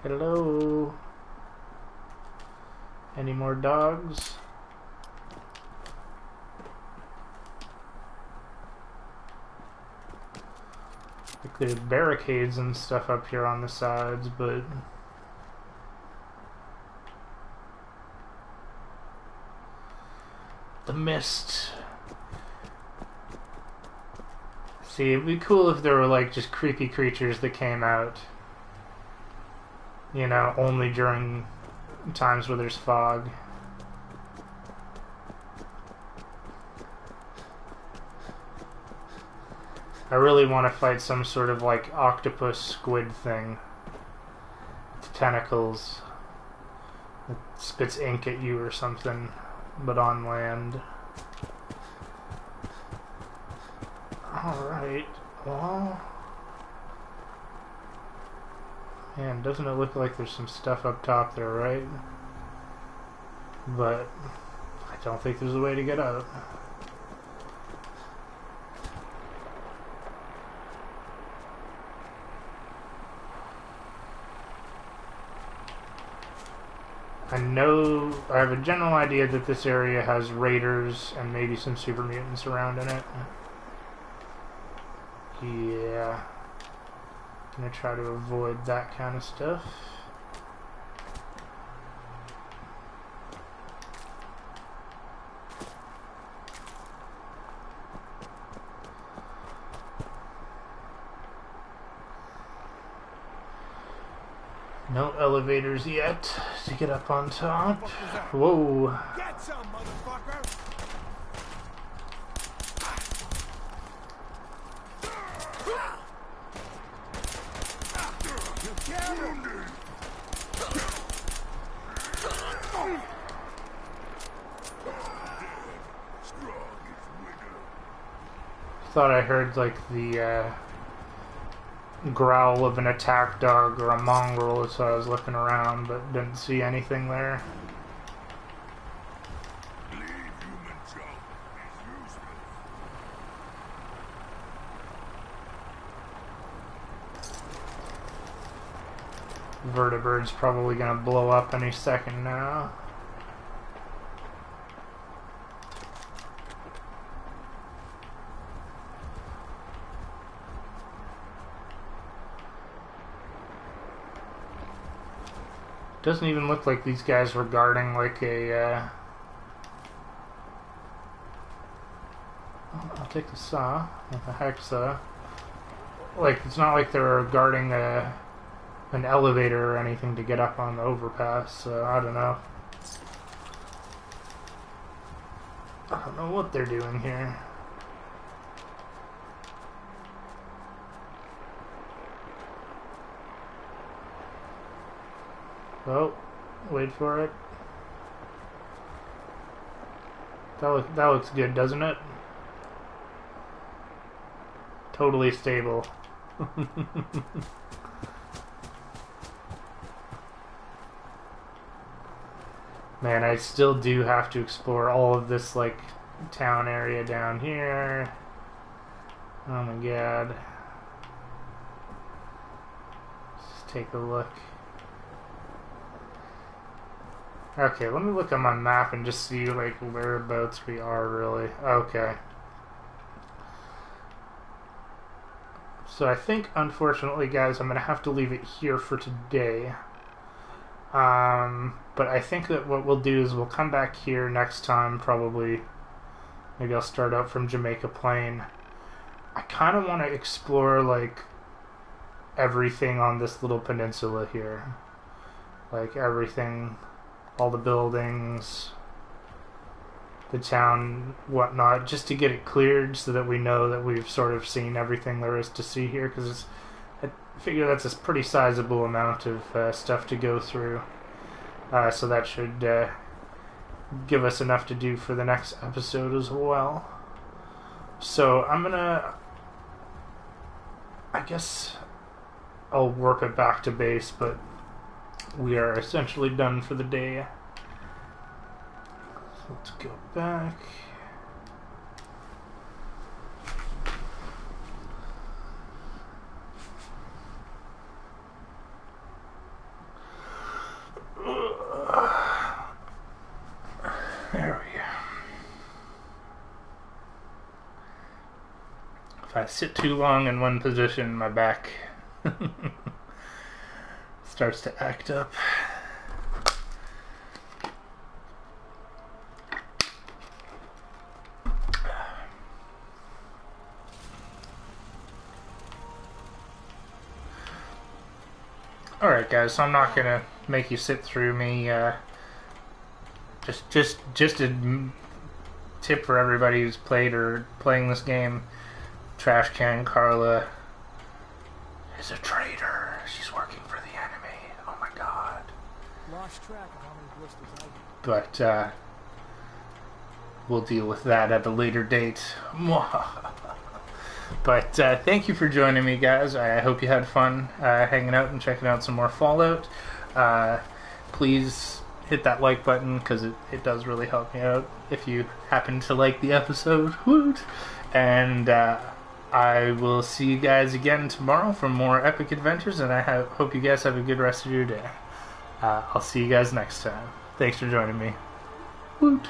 Hello? Any more dogs? Like there's barricades and stuff up here on the sides, but the mist. See, it'd be cool if there were like just creepy creatures that came out, you know, only during times where there's fog. I really want to fight some sort of like octopus squid thing with tentacles that spits ink at you or something, but on land. Alright, well, man, doesn't it look like there's some stuff up top there, right? But I don't think there's a way to get out. I have a general idea that this area has raiders and maybe some super mutants around in it. Yeah. Gonna try to avoid that kind of stuff. No elevators yet to get up on top. Whoa. Get some, motherfucker! Thought I heard like the growl of an attack dog or a mongrel, so I was looking around but didn't see anything there. Vertibird's probably gonna blow up any second now. Doesn't even look like these guys were guarding like a I'll take the saw, not the hacksaw. Like, it's not like they were guarding an elevator or anything to get up on the overpass, so I don't know. I don't know what they're doing here. Well, Wait for it. That looks good, doesn't it? Totally stable. Man, I still do have to explore all of this, like, town area down here. Oh my god. Let's take a look. Okay, let me look on my map and just see, like, whereabouts we are, really. Okay. So I think, unfortunately, guys, I'm going to have to leave it here for today. But I think that what we'll do is we'll come back here next time, probably. Maybe I'll start out from Jamaica Plain. I kind of want to explore, like, everything on this little peninsula here. Like, everything, all the buildings, the town, whatnot, just to get it cleared so that we know that we've sort of seen everything there is to see here, because I figure that's a pretty sizable amount of stuff to go through. So that should give us enough to do for the next episode as well. So I'm gonna, I guess I'll work it back to base, but we are essentially done for the day. So let's go back. There we go. If I sit too long in one position, my back starts to act up. Alright guys, so I'm not gonna make you sit through me, just a tip for everybody who's played or playing this game. Trash Can Carla is a traitor. She's working for the enemy. Oh my god. Lost track of how many blisters I did. But we'll deal with that at a later date. But thank you for joining me, guys. I hope you had fun hanging out and checking out some more Fallout. Please hit that like button, because it does really help me out if you happen to like the episode. Woot! And I will see you guys again tomorrow for more epic adventures, and I hope you guys have a good rest of your day. I'll see you guys next time. Thanks for joining me. Woot!